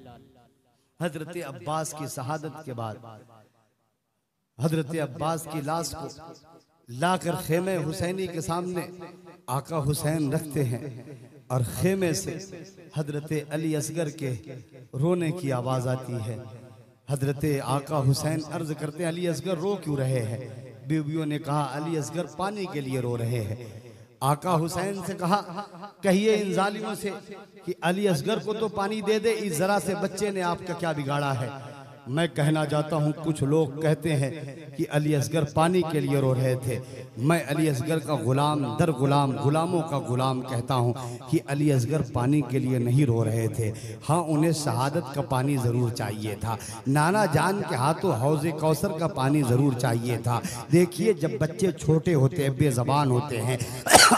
हजरत अब्बास की शहादत के बाद हजरत अब्बास की लाश को लाकर खेमे हुसैनी के सामने आका हुसैन रखते हैं और खेमे से हजरत अली असगर के रोने की आवाज आती है। हजरत आका हुसैन अर्ज करते हैं, अली असगर रो क्यों रहे हैं? बीवियों ने कहा, अली असगर पानी के लिए रो रहे हैं। आका हुसैन से कहा, कहिए इन जालिमों से कि अली असगर को तो पानी दे दे, इस जरा से बच्चे ने आपका क्या बिगाड़ा है। मैं कहना चाहता हूं, कुछ लोग कहते हैं कि अली असगर पानी के लिए रो रहे थे। मैं अली असगर का गुलाम दर गुलाम, गुलामों का गुलाम कहता हूं कि अली असगर पानी के लिए नहीं रो रहे थे। हाँ, उन्हें शहादत का पानी ज़रूर चाहिए था। नाना जान के हाथों हौज़े कौसर का पानी ज़रूर चाहिए था। देखिए, जब बच्चे छोटे होते हैं, बेज़बान होते हैं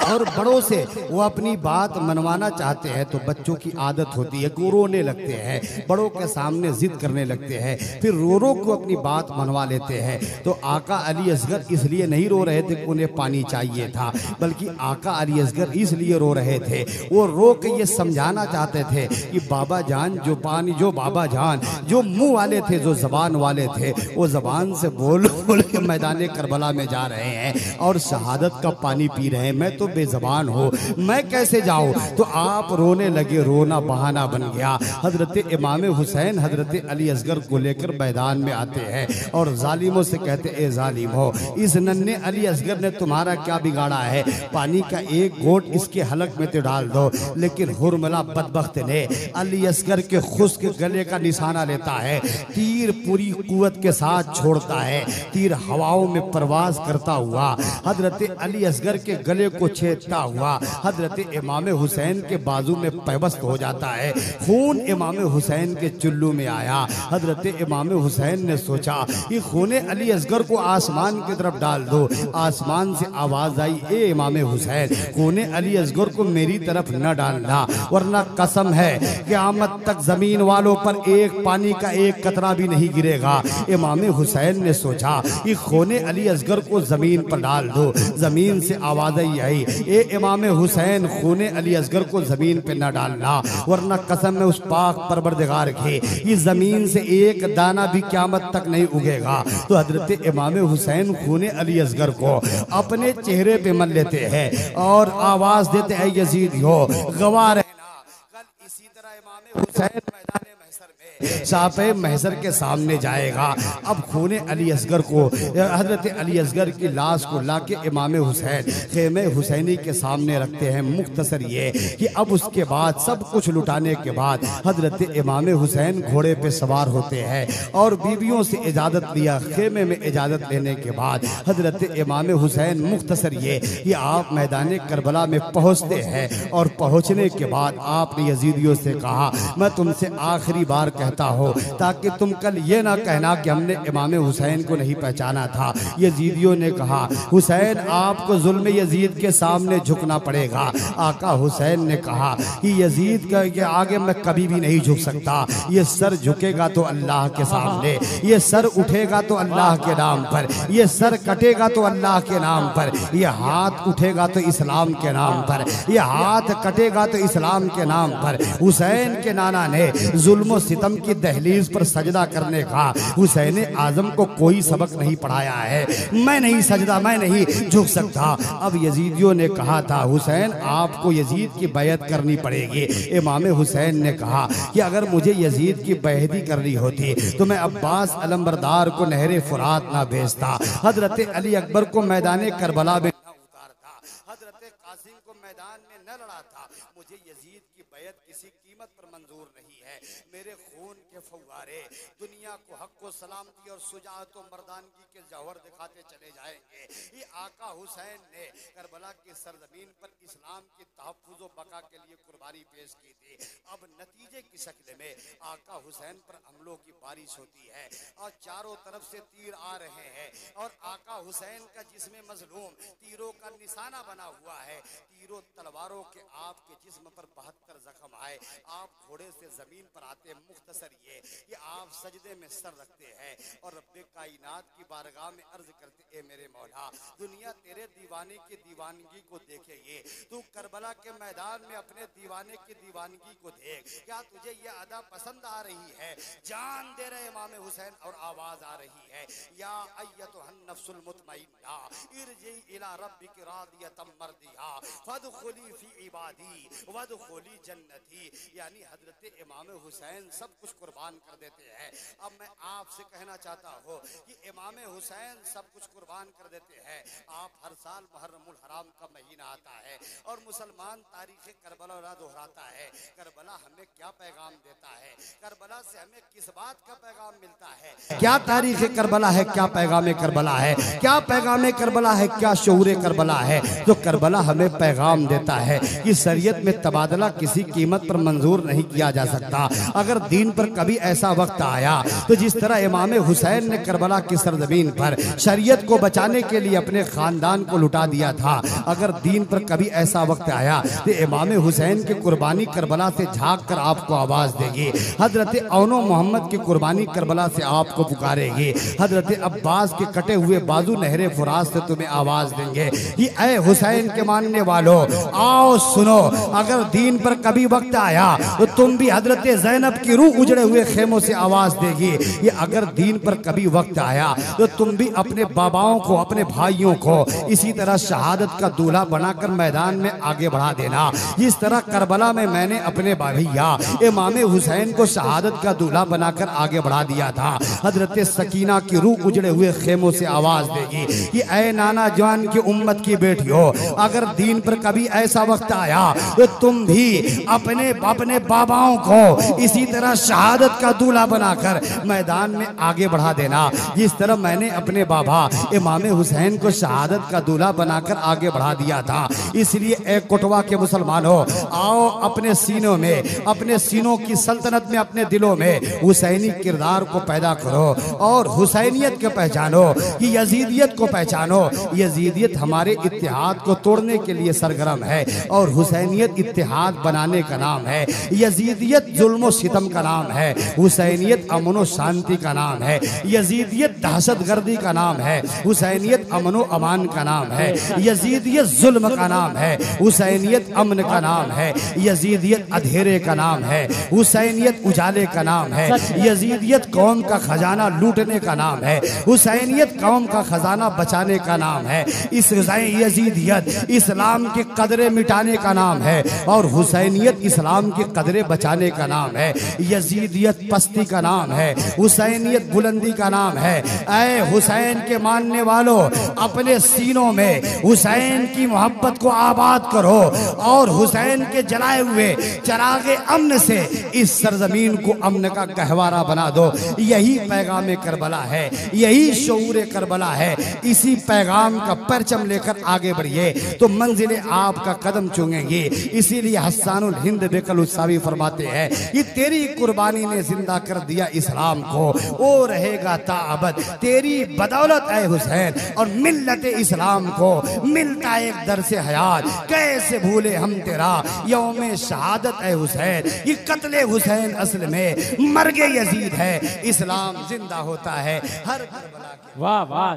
और बड़ों से वो अपनी बात मनवाना चाहते हैं तो बच्चों की आदत होती है कि वो रोने लगते हैं, बड़ों के सामने जिद करने लगते हैं। हैं, फिर रो रो को अपनी बात मनवा लेते हैं। तो आका अली असगर इसलिए नहीं रो रहे थे कि उन्हें पानी चाहिए था, बल्कि आका अली असगर इसलिए रो रहे थे, वो रो के ये समझाना चाहते थे कि बाबा जान जो पानी, जो बाबा जान जो मुंह वाले थे, जो जबान वाले थे, वो जबान से बोल बोल के मैदान करबला में जा रहे हैं और शहादत का पानी पी रहे हैं। मैं तो बेजबान हूँ, मैं कैसे जाऊँ? तो आप रोने लगे, रोना बहाना बन गया। हजरत इमाम हुसैन हजरत अली असगर को लेकर मैदान में आते हैं और जालिमों से कहते, ए जालिम हो, इस नन्हे अली असगर ने तुम्हारा क्या बिगाड़ा है? पानी का एक घोट इसके हलक में तो डाल दो। लेकिन हुरमला बदबख्त ने अली असगर के खुश्क गले का निशाना लेता है, तीर पूरी कुव्वत के साथ छोड़ता है, तीर हवाओं में परवाज करता हुआ हजरत अली असगर के गले को छेदता हुआ हजरत इमाम हुसैन के बाजू में पैबस्त हो जाता है। खून इमाम हुसैन के चुल्लू में आया। हजरत इमाम हुसैन ने सोचा कि खूने अली असगर को आसमान की तरफ डाल दो। आसमान से आवाज आई, ए इमाम हुसैन, खूने अली असगर को मेरी तरफ न डालना, वरना कसम है क़यामत तक जमीन वालों पर एक पानी का एक कतरा भी नहीं गिरेगा। इमाम हुसैन ने सोचा कि खूने अली असगर को जमीन पर डाल दो। जमीन से आवाज आई, ए इमाम हुसैन, खूने अली असगर को जमीन पे न डालना, वरना कसम है उस पाक परवरदिगार की, इस जमीन से एक दाना भी क़यामत तक नहीं उगेगा। तो हजरत इमाम हुसैन खूने अली असगर को अपने चेहरे पे मल लेते हैं और आवाज देते हैं, यजीद हो गवाह रहना, कल इसी तरह इमाम हुसैन मैदान महशर में सापे महशर के सामने जाएगा। अब खूने अली असगर को, हजरत अली असगर की लाश को लाके इमाम हुसैन खेमे हुसैनी के सामने रखते हैं। मुख्तसर ये कि अब उसके बाद सब कुछ लुटाने के बाद हजरत इमाम हुसैन घोड़े पे सवार होते हैं और बीवियों से इजाज़त लिया। खेमे में इजाज़त लेने के बाद हजरत इमाम हुसैन, मुख्तसर ये कि आप मैदान करबला में पहुँचते हैं और पहुँचने के बाद आपने यजीदियों से कहा, मैं तुमसे आखिरी बार कहता हो ताकि तुम कल ये ना कहना कि हमने इमाम हुसैन को नहीं पहचाना था। यजीदियों ने कहा, हुसैन आपको जुल्म यजीद के सामने झुकना पड़ेगा। आका हुसैन ने कहा कि यजीद के आगे मैं कभी भी नहीं झुक सकता। ये सर झुकेगा तो अल्लाह के सामने, ये सर उठेगा तो अल्लाह के नाम पर, ये सर कटेगा तो अल्लाह के नाम पर, ये हाथ उठेगा तो इस्लाम के नाम पर, ये हाथ कटेगा तो इस्लाम के नाम पर। हुसैन के नाना ने जुल्म सितम की दहलीज पर सजदा करने का हुसैन आजम को कोई सबक नहीं पढ़ाया है। मैं नहीं सजदा, मैं नहीं झुक सकता। अब यजीदियों ने कहा था, हुसैन आपको यजीद की बैत करनी पड़ेगी। इमाम हुसैन ने कहा कि अगर मुझे यजीद की बैहदी करनी होती तो मैं अब्बास अलंबरदार को नहरे फुरात ना भेजता, हजरत अली अकबर को मैदान करबला में न उतारता, हजरत कासिम को मैदान में न लड़ाता। मुझे यजीद की बैत किसी कीमत पर मंजूर नहीं है। मेरे खून के फव्वारे दुनिया को हक को सलामती और सुजात और मर्दानगी के जौहर दिखाते चले जाएंगे। ये आका हुसैन ने करबला की सरजमीन पर इस्लाम की तहफ़्फ़ुज़ व बका के लिए कुर्बानी पेश की थी। अब नतीजे की शक्ल में आका हुसैन पर हमलों की बारिश होती है और चारों तरफ से तीर आ रहे हैं और आका हुसैन का जिस्म मजलूम तीरों का निशाना बना हुआ है। तीरों तलवारों के आपके जिस्म पर 72 जख्म आए। आप घोड़े से जमीन पर आते। मुख्तसर ये कि आप सजदे में सर रखते हैं और रब्बे कायनात की बारगाह में अर्ज करते, ए मेरे मौला, दुनिया तेरे दीवाने की दीवानगी को देखे, ये तू करबला के मैदान में अपने दीवाने की दीवानगी को देख। क्या तुझे ये अदा पसंद आ रही है? जान दे रहे इमाम हुसैन और आवाज आ रही है, या अय्यतुहन नफ्सुल मुतमइन्ना इरजी इला रब्बिक रादियतम मर्दिया फदखुली फी इबादी वदखुली जन्नती। यानी हजरत इमाम हुसैन सब कुछ कुर्बान कर देते हैं। अब मैं आपसे कहना चाहता हूँ कि इमाम हुसैन सब कुछ कुर्बान कर देते हैं। आप हर साल मुहर्रमुल हराम का महीना आता है और मुसलमान तारीख़ करबला दोहराता है। करबला हमें क्या पैगाम देता है? करबला से हमें किस बात का पैगाम मिलता है? क्या तारीख़ करबला है? क्या पैगाम करबला है? क्या पैगाम करबला है? क्या शऊर करबला है? जो करबला हमें पैगाम देता है कि शरीयत में तबादला किसी कीमत पर मंजूर नहीं किया जा सकता। अगर दीन पर कभी ऐसा वक्त आया तो जिस तरह इमाम हुसैन ने करबला की सरजमीन पर शरीयत को बचाने के लिए अपने खानदान को को लुटा दिया था। अगर दीन पर कभी ऐसा वक्त आया तो इमाम हुसैन की कुर्बानी करबला से झांक कर आपको आवाज देगी। हजरत औनो मोहम्मद की कुर्बानी करबला से आपको पुकारेगी। हजरत अब्बास के कटे हुए बाजू नहरे फुरात से तुम्हें आवाज देंगे कि ऐ हुसैन के मानने वालों आओ सुनो। अगर दीन पर कभी वक्त आया तो तुम भी हजरत ज़ैनब की रूह उजड़े हुए खेमों से आवाज देगी। ये अगर दीन पर कभी वक्त आया तो तुम भी अपने बाबाओं को, अपने भाइयों को इसी तरह शहादत का दूल्हा बनाकर मैदान में आगे बढ़ा देना। जिस तरह करबला में मैंने अपने भैया इमाम हुसैन को शहादत का दूल्हा बनाकर आगे बढ़ा दिया था। हजरत सकीना की रूह उजड़े हुए खेमों से आवाज देगी कि ऐ नाना जान की उम्मत की बेटियों, अगर दीन पर कभी ऐसा वक्त आया तो तुम भी अपने अपने बाबाओं को इसी तरह शहादत का दूल्हा बनाकर मैदान में आगे बढ़ा देना। जिस तरह मैंने अपने बाबा इमाम हुसैन को शहादत का दूल्हा बनाकर आगे बढ़ा दिया था। इसलिए एक कोटवा के मुसलमानों आओ अपने सीनों में, अपने सीनों की सल्तनत में, अपने दिलों में हुसैनी किरदार को पैदा करो और हुसैनियत को पहचानो कि यजीदियत को पहचानो। यजीदियत हमारे इत्तेहाद को तोड़ने के लिए सरगर्म है और हुसैनियत इत्तेहाद बनाने का नाम है। यजीदियत जुल्म सितम का नाम है, हुसैनियत अमन व शांति का नाम है। यजीदियत दहशतगर्दी का नाम है, हुसैनियत अमन व अमान का नाम है। यजीदियत जुल्म का नाम है, हुसैनियत अमन का नाम है। यजीदियत अधेरे का नाम है, हुसैनियत उजाले का नाम है। यजीदियत कौम का खजाना लूटने का नाम है, हुसैनियत कौम का खजाना बचाने का नाम है। इस यजीदियत इस्लाम की कदरें मिटाने का नाम है और हुसैनियत इस्लाम की कदरें बचाने का नाम है। यजीदियत पस्ती का नाम है, हुसैनियत बुलंदी का नाम है। ऐ हुसैन के मानने वालों, अपने सीनों में हुसैन की मोहब्बत को आबाद करो और हुसैन के जलाए हुए चरागे अमन से इस सरजमीन को अमन का गहवारा बना दो। यही पैगाम करबला है, यही शऊर करबला है। इसी पैगाम का परचम लेकर आगे बढ़िए तो मंजिलें आपका कदम चूमेंगी। इसीलिए हस्सानुल हिंद बेकलुसावी फरमाते हैं कि तेरी कुर्बानी ने जिंदा कर दिया इस्लाम को, वो रहेगा ताअबद तेरी बदौलत है हुसैन। और मिल्लत इस्लाम को मिलता एक दर से हयात, कैसे भूले हम तेरा यौमे शहादत है हुसैन। ये कत्ले हुसैन असल में मर्गे यजीद है, इस्लाम जिंदा होता है हर करबला के। वाह वाह,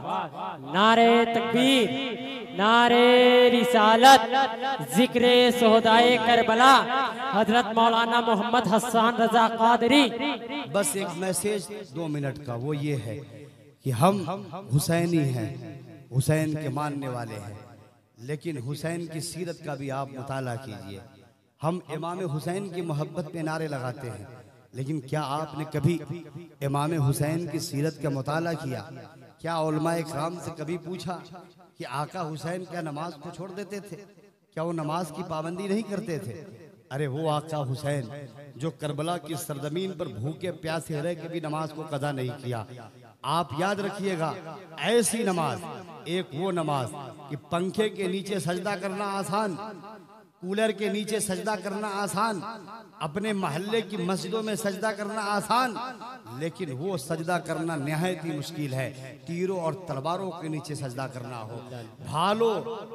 नारे तकबीर, नारे रिसालत, जिक्रे सोहदाए करबला, हजरत मौलाना मोहम्मद हसन रजा कादरी। बस एक मैसेज 2 मिनट का, वो ये है कि हम हुसैनी हैं, हुसैन के मानने वाले हैं, लेकिन हुसैन की सीरत का भी आप मुताला कीजिए। हम इमाम हुसैन की मोहब्बत में नारे लगाते हैं, लेकिन क्या आपने कभी इमाम हुसैन की सीरत का मुताला किया? क्या उलमाए किराम से कभी पूछा कि आका हुसैन क्या नमाज को छोड़ देते थे? क्या वो नमाज की पाबंदी नहीं करते थे? अरे वो आका हुसैन जो करबला की सरजमीन पर भूखे प्यासे रह के भी नमाज को कदा नहीं किया। आप याद रखिएगा, ऐसी नमाज, एक वो नमाज कि पंखे के नीचे सजदा करना आसान, कूलर के नीचे सजदा करना आसान, अपने मोहल्ले की मस्जिदों में सजदा करना आसान, लेकिन वो सजदा करना निहायत ही मुश्किल है। तीरों और तलवारों के नीचे सजदा करना हो, भालों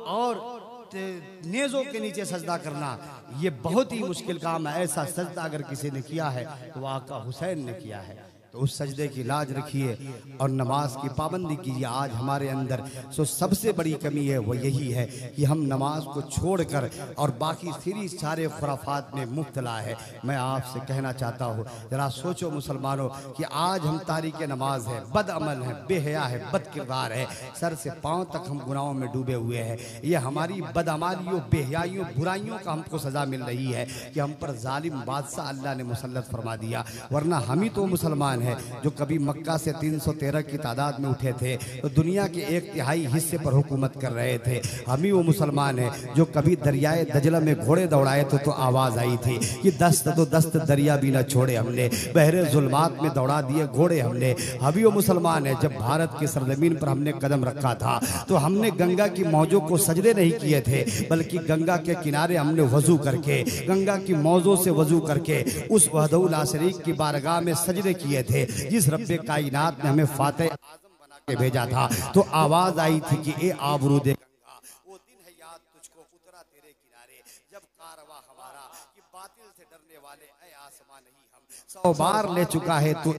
और नेज़ों के नीचे सजदा करना, ये बहुत ही मुश्किल काम है। ऐसा सजदा अगर किसी ने किया है तो आका हुसैन ने किया है। तो उस सजदे की लाज रखिए और नमाज की पाबंदी कीजिए। आज हमारे अंदर सबसे बड़ी कमी है वो यही है कि हम नमाज को छोड़कर और बाकी सारे खुराफात में मुब्तला है। मैं आपसे कहना चाहता हूँ, जरा सोचो मुसलमानों कि आज हम तारीक नमाज है, बद अमल है, बेहया है, बद किरदार है, सर से पाँव तक हम गुनाहों में डूबे हुए हैं। ये हमारी बदअमालियों, बेहयाइयों, बुराइयों का हमको सज़ा मिल रही है कि हम पर जालिम बादशाह अल्लाह ने मुसल्लत फरमा दिया। वरना हम ही तो मुसलमान है जो कभी मक्का से 313 की तादाद में उठे थे तो दुनिया के 1/3 हिस्से पर हुकूमत कर रहे थे। हम ही वो मुसलमान है जो कभी दरियाए दजला में घोड़े दौड़ाए थे तो आवाज आई थी कि दस्त तो दस्त दरिया भी न छोड़े हमने, बहरे जुल्मात में दौड़ा दिए घोड़े हमने। हम ही वो मुसलमान है जब भारत की सरजमीन पर हमने कदम रखा था तो हमने गंगा की मौजों को सजदे नहीं किए थे, बल्कि गंगा के किनारे हमने वजू करके, गंगा की मौजों से वजू करके उस वहदहुल ला शरीक की बारगाह में सजदे किए थे जिस रब्बे कायनात ने हमें फातिह आज़म बना के भेजा था। तो आवाज आई थी कि ए आबरूदे गंगा, याद तुझको उतरा तेरे किनारे जब कारवा हमारा कि बातिल से डरने वाले ऐ आसमां नहीं हम 100 बार ले चुका है तू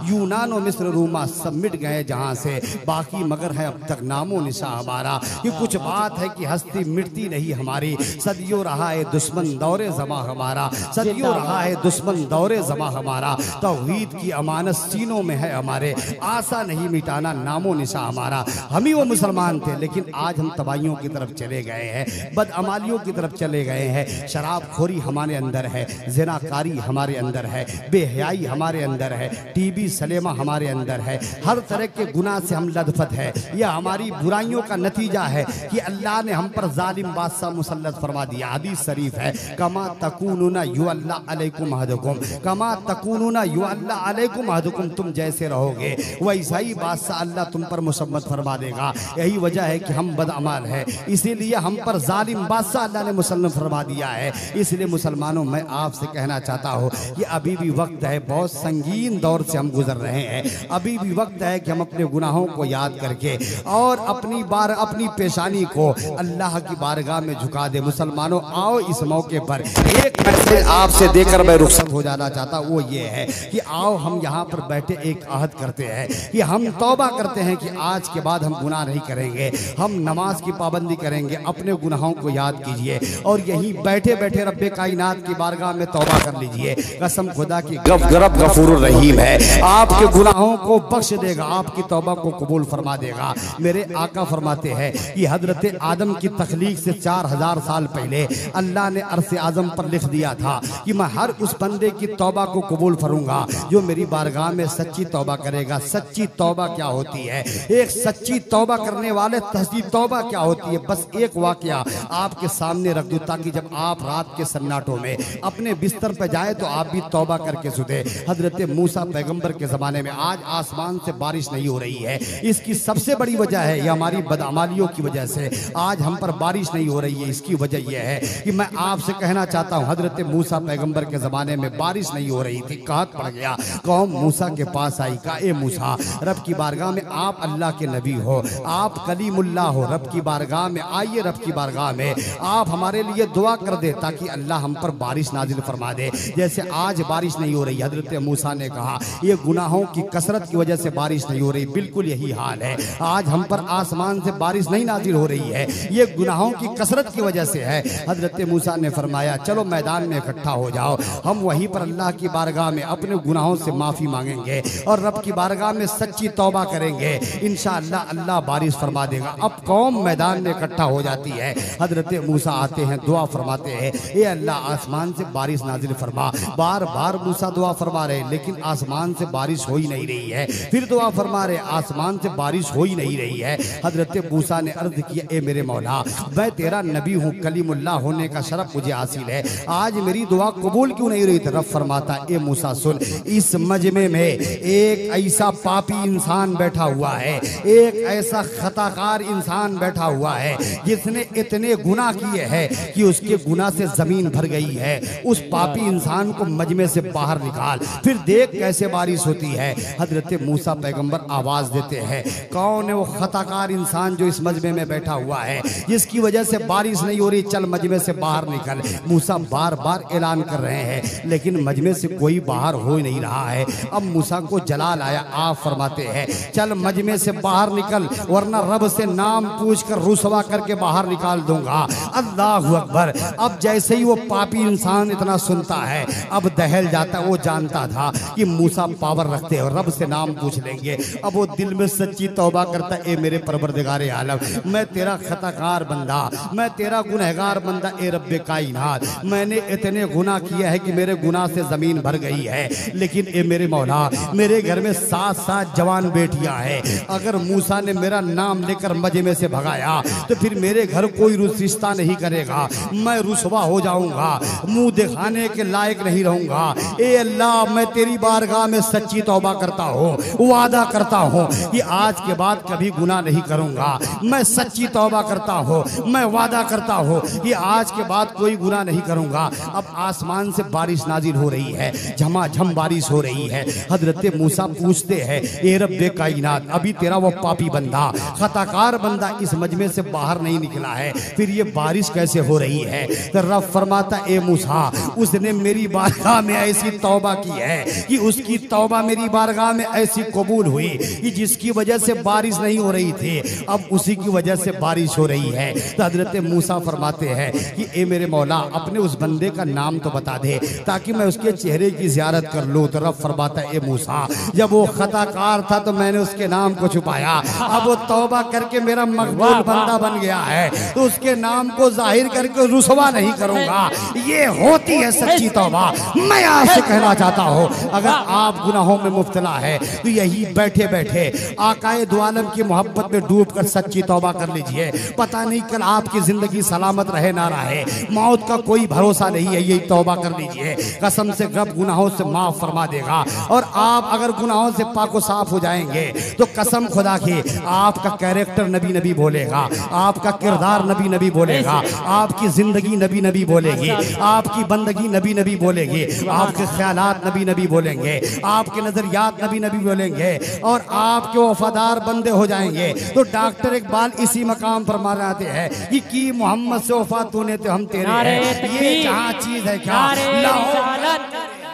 यूनानो मिस्र रूमा सब मिट गए जहां से बाकी मगर है अब तक नामो निशा हमारा। ये कुछ बात है कि हस्ती मिटती नहीं हमारी सदियों रहा है दुश्मन दौरे जमा हमारा सदियों रहा है दुश्मन दौरे जमा हमारा। तौहीद की अमानत सीनों में है हमारे आशा नहीं मिटाना नामो निशा हमारा। हम ही वो मुसलमान थे लेकिन आज हम तबाहियों की तरफ चले गए हैं बदअमालियों की तरफ चले गए हैं। शराबखोरी हमारे अंदर है ज़िनाकारी हमारे अंदर है बेहयाई हमारे अंदर है टीबी सलेमा हमारे अंदर है हर तरह के गुनाह से हम लदफत है। यह हमारी बुराइयों का नतीजा है कि अल्लाह ने हम पर जालिम बादशाह मुसल्लत फरमा दिया। हदीस शरीफ है कमा तकूनुना युअल्ला अलैकुम अहदुकुम कमा तकूनुना युअल्ला अलैकुम अहदुकुम तुम जैसे रहोगे वैसा ही बादशाह अल्लाह तुम पर मुसम्मत फरमा देगा। यही वजह है कि हम बदअमाल है इसीलिए हम पर जालिम बादशाह अल्लाह ने मुसल्लत फरमा दिया है। इसलिए मुसलमानों मैं आपसे कहना चाहता हूँ कि अभी भी वक्त है बहुत संगीन दौर से हम गुजर रहे हैं। अभी भी वक्त है कि हम अपने गुनाहों को याद करके और अपनी पेशानी को अल्लाह की बारगाह में झुका दे। मुसलमानों आओ इस मौके पर एक मैसेज आपसे देकर मैं रुखसत हो जाना चाहता वो ये है कि आओ हम यहाँ पर बैठे एक अहद करते हैं कि हम तौबा करते हैं कि आज के बाद हम गुनाह नहीं करेंगे हम नमाज की पाबंदी करेंगे। अपने गुनाहों को याद कीजिए और यहीं बैठे बैठे रब्बे कायनात की बारगाह में तौबा कर लीजिए। कसम खुदा की गफूर रहीम है आपके गुनाहों को बख्श देगा आपकी तौबा को कबूल फरमा देगा। मेरे आका फरमाते हैं कि हजरत आदम की तख्लीक से 4000 साल पहले अल्लाह ने अर्श आजम पर लिख दिया था कि मैं हर उस बंदे की तौबा को कबूल फरूंगा जो मेरी बारगाह में सच्ची तौबा करेगा। सच्ची तौबा क्या होती है एक सच्ची तौबा करने वाले सच्ची तौबा क्या होती है बस एक वाकया आपके सामने रख दूं ताकि जब आप रात के सन्नाटों में अपने बिस्तर पर जाए तो आप भी तौबा करके सुधे। हजरत मूसा पैगंबर के जमाने में आज आसमान से बारिश नहीं हो रही है इसकी सबसे बड़ी वजह है यह हमारी बदअमालियों की वजह से आज हम पर बारिश नहीं हो रही है। इसकी वजह यह है कि मैं आपसे कहना चाहता हूं हजरत मूसा पैगंबर के जमाने में बारिश नहीं हो रही थी कहत पड़ गया कौम मूसा के पास आई का ए मूसा रब की बारगाह में आप अल्लाह के नबी हो आप कलीमुल्लाह हो रब की बारगाह में आइए रब की बारगाह में आप हमारे लिए दुआ कर दे ताकि अल्लाह हम पर बारिश नाजिल फरमा दे। जैसे आज बारिश नहीं हो रही हजरत मूसा ने कहा ये गुनाहों की कसरत की वजह से बारिश नहीं हो रही बिल्कुल यही हाल है आज हम पर आसमान से बारिश नहीं नाजिल हो रही है ये गुनाहों की कसरत की वजह से है। हजरत मूसा ने फरमाया चलो मैदान में इकट्ठा हो जाओ हम वहीं पर अल्लाह की बारगाह में अपने गुनाहों से माफी मांगेंगे और रब की बारगाह में सच्ची तौबा करेंगे इंशाअल्लाह अल्लाह बारिश फरमा देगा। अब कौम मैदान में इकट्ठा हो जाती है हजरत मूसा आते हैं दुआ फरमाते हैं ए अल्लाह आसमान से बारिश नाजिल फरमा। बार बार मूसा दुआ फरमा रहे लेकिन आसमान से बारिश हो ही नहीं रही है। फिर दुआ फरमा रहे आसमान से बारिश हो ही नहीं रही है। हजरत मूसा ने अर्ज किया ए मेरे मौला मैं तेरा नबी हूँ कलीमुल्लाह होने का शरफ मुझे हासिल है आज मेरी दुआ कबूल क्यों नहीं रही। रब फरमाता ए मूसा सुन इस मजमे में एक ऐसा पापी इंसान बैठा हुआ है एक ऐसा खताकार इंसान बैठा हुआ है जिसने इतने गुनाह किए हैं कि उसके गुनाह से जमीन भर गई है। उस पापी इंसान को मजमे से बाहर निकाल फिर देख कैसे बारिश होती है। हजरत मूसा पैगंबर आवाज देते हैं कौन है वो खताकार इंसान जो इस मजमे में बैठा हुआ है जिसकी वजह से बारिश नहीं हो रही चल मजमे से बाहर निकल। मूसा बार बार ऐलान कर रहे हैं लेकिन मजमे से कोई बाहर हो नहीं रहा है। अब मूसा को जलाल आया आप फरमाते हैं चल मजमे से बाहर निकल वरना रब से नाम पूछकर रुसवा करके बाहर निकाल दूंगा। अल्लाहु अकबर। अब जैसे ही वो पापी इंसान इतना सुनता है अब दहल जाता वो जानता था कि मूसा पावर रखते हैं रब से नाम पूछ लेंगे। अब वो दिल में सच्ची तौबा करता ए मेरे परवरदिगारे आलम मैं तेरा खताकार बंदा मैं तेरा गुनहगार बंदा ए रब्बे कायनात मैंने इतने गुनाह किए हैं कि मेरे गुनाह से जमीन भर गई है लेकिन ए मेरे मौला मेरे घर में 7 जवान बेटियां हैं। अगर मूसा ने मेरा नाम लेकर मजमे से भगाया तो फिर मेरे घर कोई रिश्ता नहीं करेगा मैं रुसवा हो जाऊंगा मुंह दिखाने के लायक नहीं रहूंगा। ए अल्लाह मैं तेरी बारगाह बारगाह में सच्ची तौबा करता हूँ, वादा करता हूँ कि आज के बाद कभी गुनाह नहीं करूँगा। मैं सच्ची तौबा करता हूँ, मैं वादा करता हूँ कि आज के बाद कोई गुनाह नहीं करूँगा। अब आसमान से बारिश नाजिल हो रही है, झमाझम बारिश हो रही है। हजरत मूसा पूछते हैं, ए रब्बे कायनात, अभी तेरा वो पापी बंदा, खताकार बंदा इस मजमे से बाहर नहीं निकला है, फिर ये बारिश कैसे हो रही है? तो रब फरमाता, ए मूसा, उसने मेरी बारगाह में ऐसी तौबा की है कि उसकी तौबा मेरी बारगाह में ऐसी कबूल हुई कि जिसकी वजह से बारिश नहीं हो रही थी, अब उसी की वजह से बारिश हो रही है। तो हजरत मूसा फरमाते हैं कि ए मेरे मौला, अपने उस बंदे का नाम तो बता दे ताकि मैं उसके चेहरे की ज़ियारत कर लूँ। तो रब फरमाता, ए मूसा, जब वो खताकार था तो मैंने उसके नाम को छुपाया, अब वो तौबा करके मेरा मकबूल बंदा बन गया है तो उसके नाम को जाहिर करके रुसवा नहीं करूंगा। ये होती है सच्ची तौबा। मैं आपसे कहना चाहता हूँ, अगर आप गुनाहों में मुब्तला है तो यही बैठे बैठे आकाए दो आलम की मोहब्बत में डूब कर सच्ची तौबा कर लीजिए। पता नहीं कल आपकी जिंदगी सलामत रहे ना रहे, मौत का कोई भरोसा नहीं है। यही तौबा कर लीजिए, कसम से रब गुनाहों से माफ फरमा देगा। और आप अगर गुनाहों से पाको साफ हो जाएंगे तो कसम खुदा की आपका कैरेक्टर नबी नबी बोलेगा, आपका किरदार नबी नबी बोलेगा, आपकी जिंदगी नबी नबी बोलेगी, आपकी बंदगी नबी नबी बोलेगी, आपके ख्यालात नबी नबी बोलेंगे, आपके नजरियात नबी नबी बोलेंगे और आपके वफादार बंदे हो जाएंगे। तो डॉक्टर इकबाल इसी मकाम पर मारते हैं कि मोहम्मद से वफा तूने तो हम तेरे हैं। ये जहाँ चीज है क्या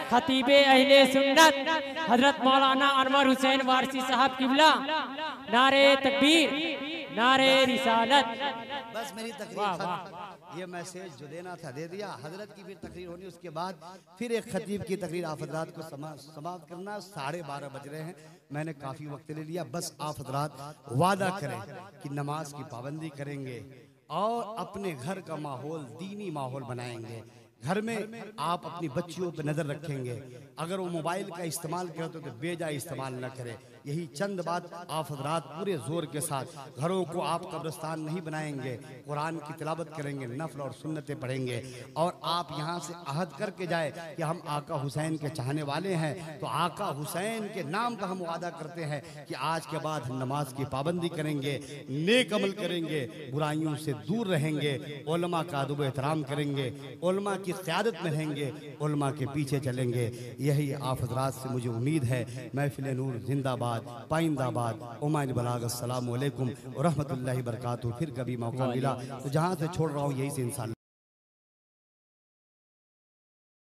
खतीबे अहले सुन्नत हजरत मौलाना अनवर हुसैन वारसी साहब किबला, नारे तकबीर, नारे रिसालत। बस मेरी तकरीर, ये मैसेज जो देना था दे दिया। हजरत की फिर तकरीर होनी, उसके बाद फिर एक खतीब की तकरीर आप हजरात को समाप्त करना। 12:30 बज रहे हैं, मैंने काफ़ी वक्त ले लिया। बस आप हजरात वादा करें कि नमाज की पाबंदी करेंगे और अपने घर का माहौल दीनी माहौल बनाएंगे। घर में आप अपनी बच्चियों पर नज़र रखेंगे, अगर वो मोबाइल का इस्तेमाल करते तो बेजा इस्तेमाल न करें। यही चंद बात आप हजरात पूरे जोर के साथ, घरों को आप कब्रिस्तान नहीं बनाएंगे, कुरान की तिलावत करेंगे, नफल और सुन्नतें पढ़ेंगे और आप यहाँ से अहद करके जाए कि हम आका हुसैन के चाहने वाले हैं। तो आका हुसैन के नाम पर हम वादा करते हैं कि आज के बाद हम नमाज की पाबंदी करेंगे, नेक अमल करेंगे, बुराइयों से दूर रहेंगे, उलमा का अदब एहतराम करेंगे, उलमा की क़यादत में रहेंगे, उलमा के पीछे चलेंगे। यही आप हजरात से मुझे उम्मीद है। महफिल नूर जिंदाबाद, पाइंदाबाद, उमाइन बलाग। अस्सलामु अलैकुम व रहमतुल्लाहि व बरकातहू। फिर कभी मौका मिला तो जहाँ से छोड़ रहा हूँ यही से इंशाअल्लाह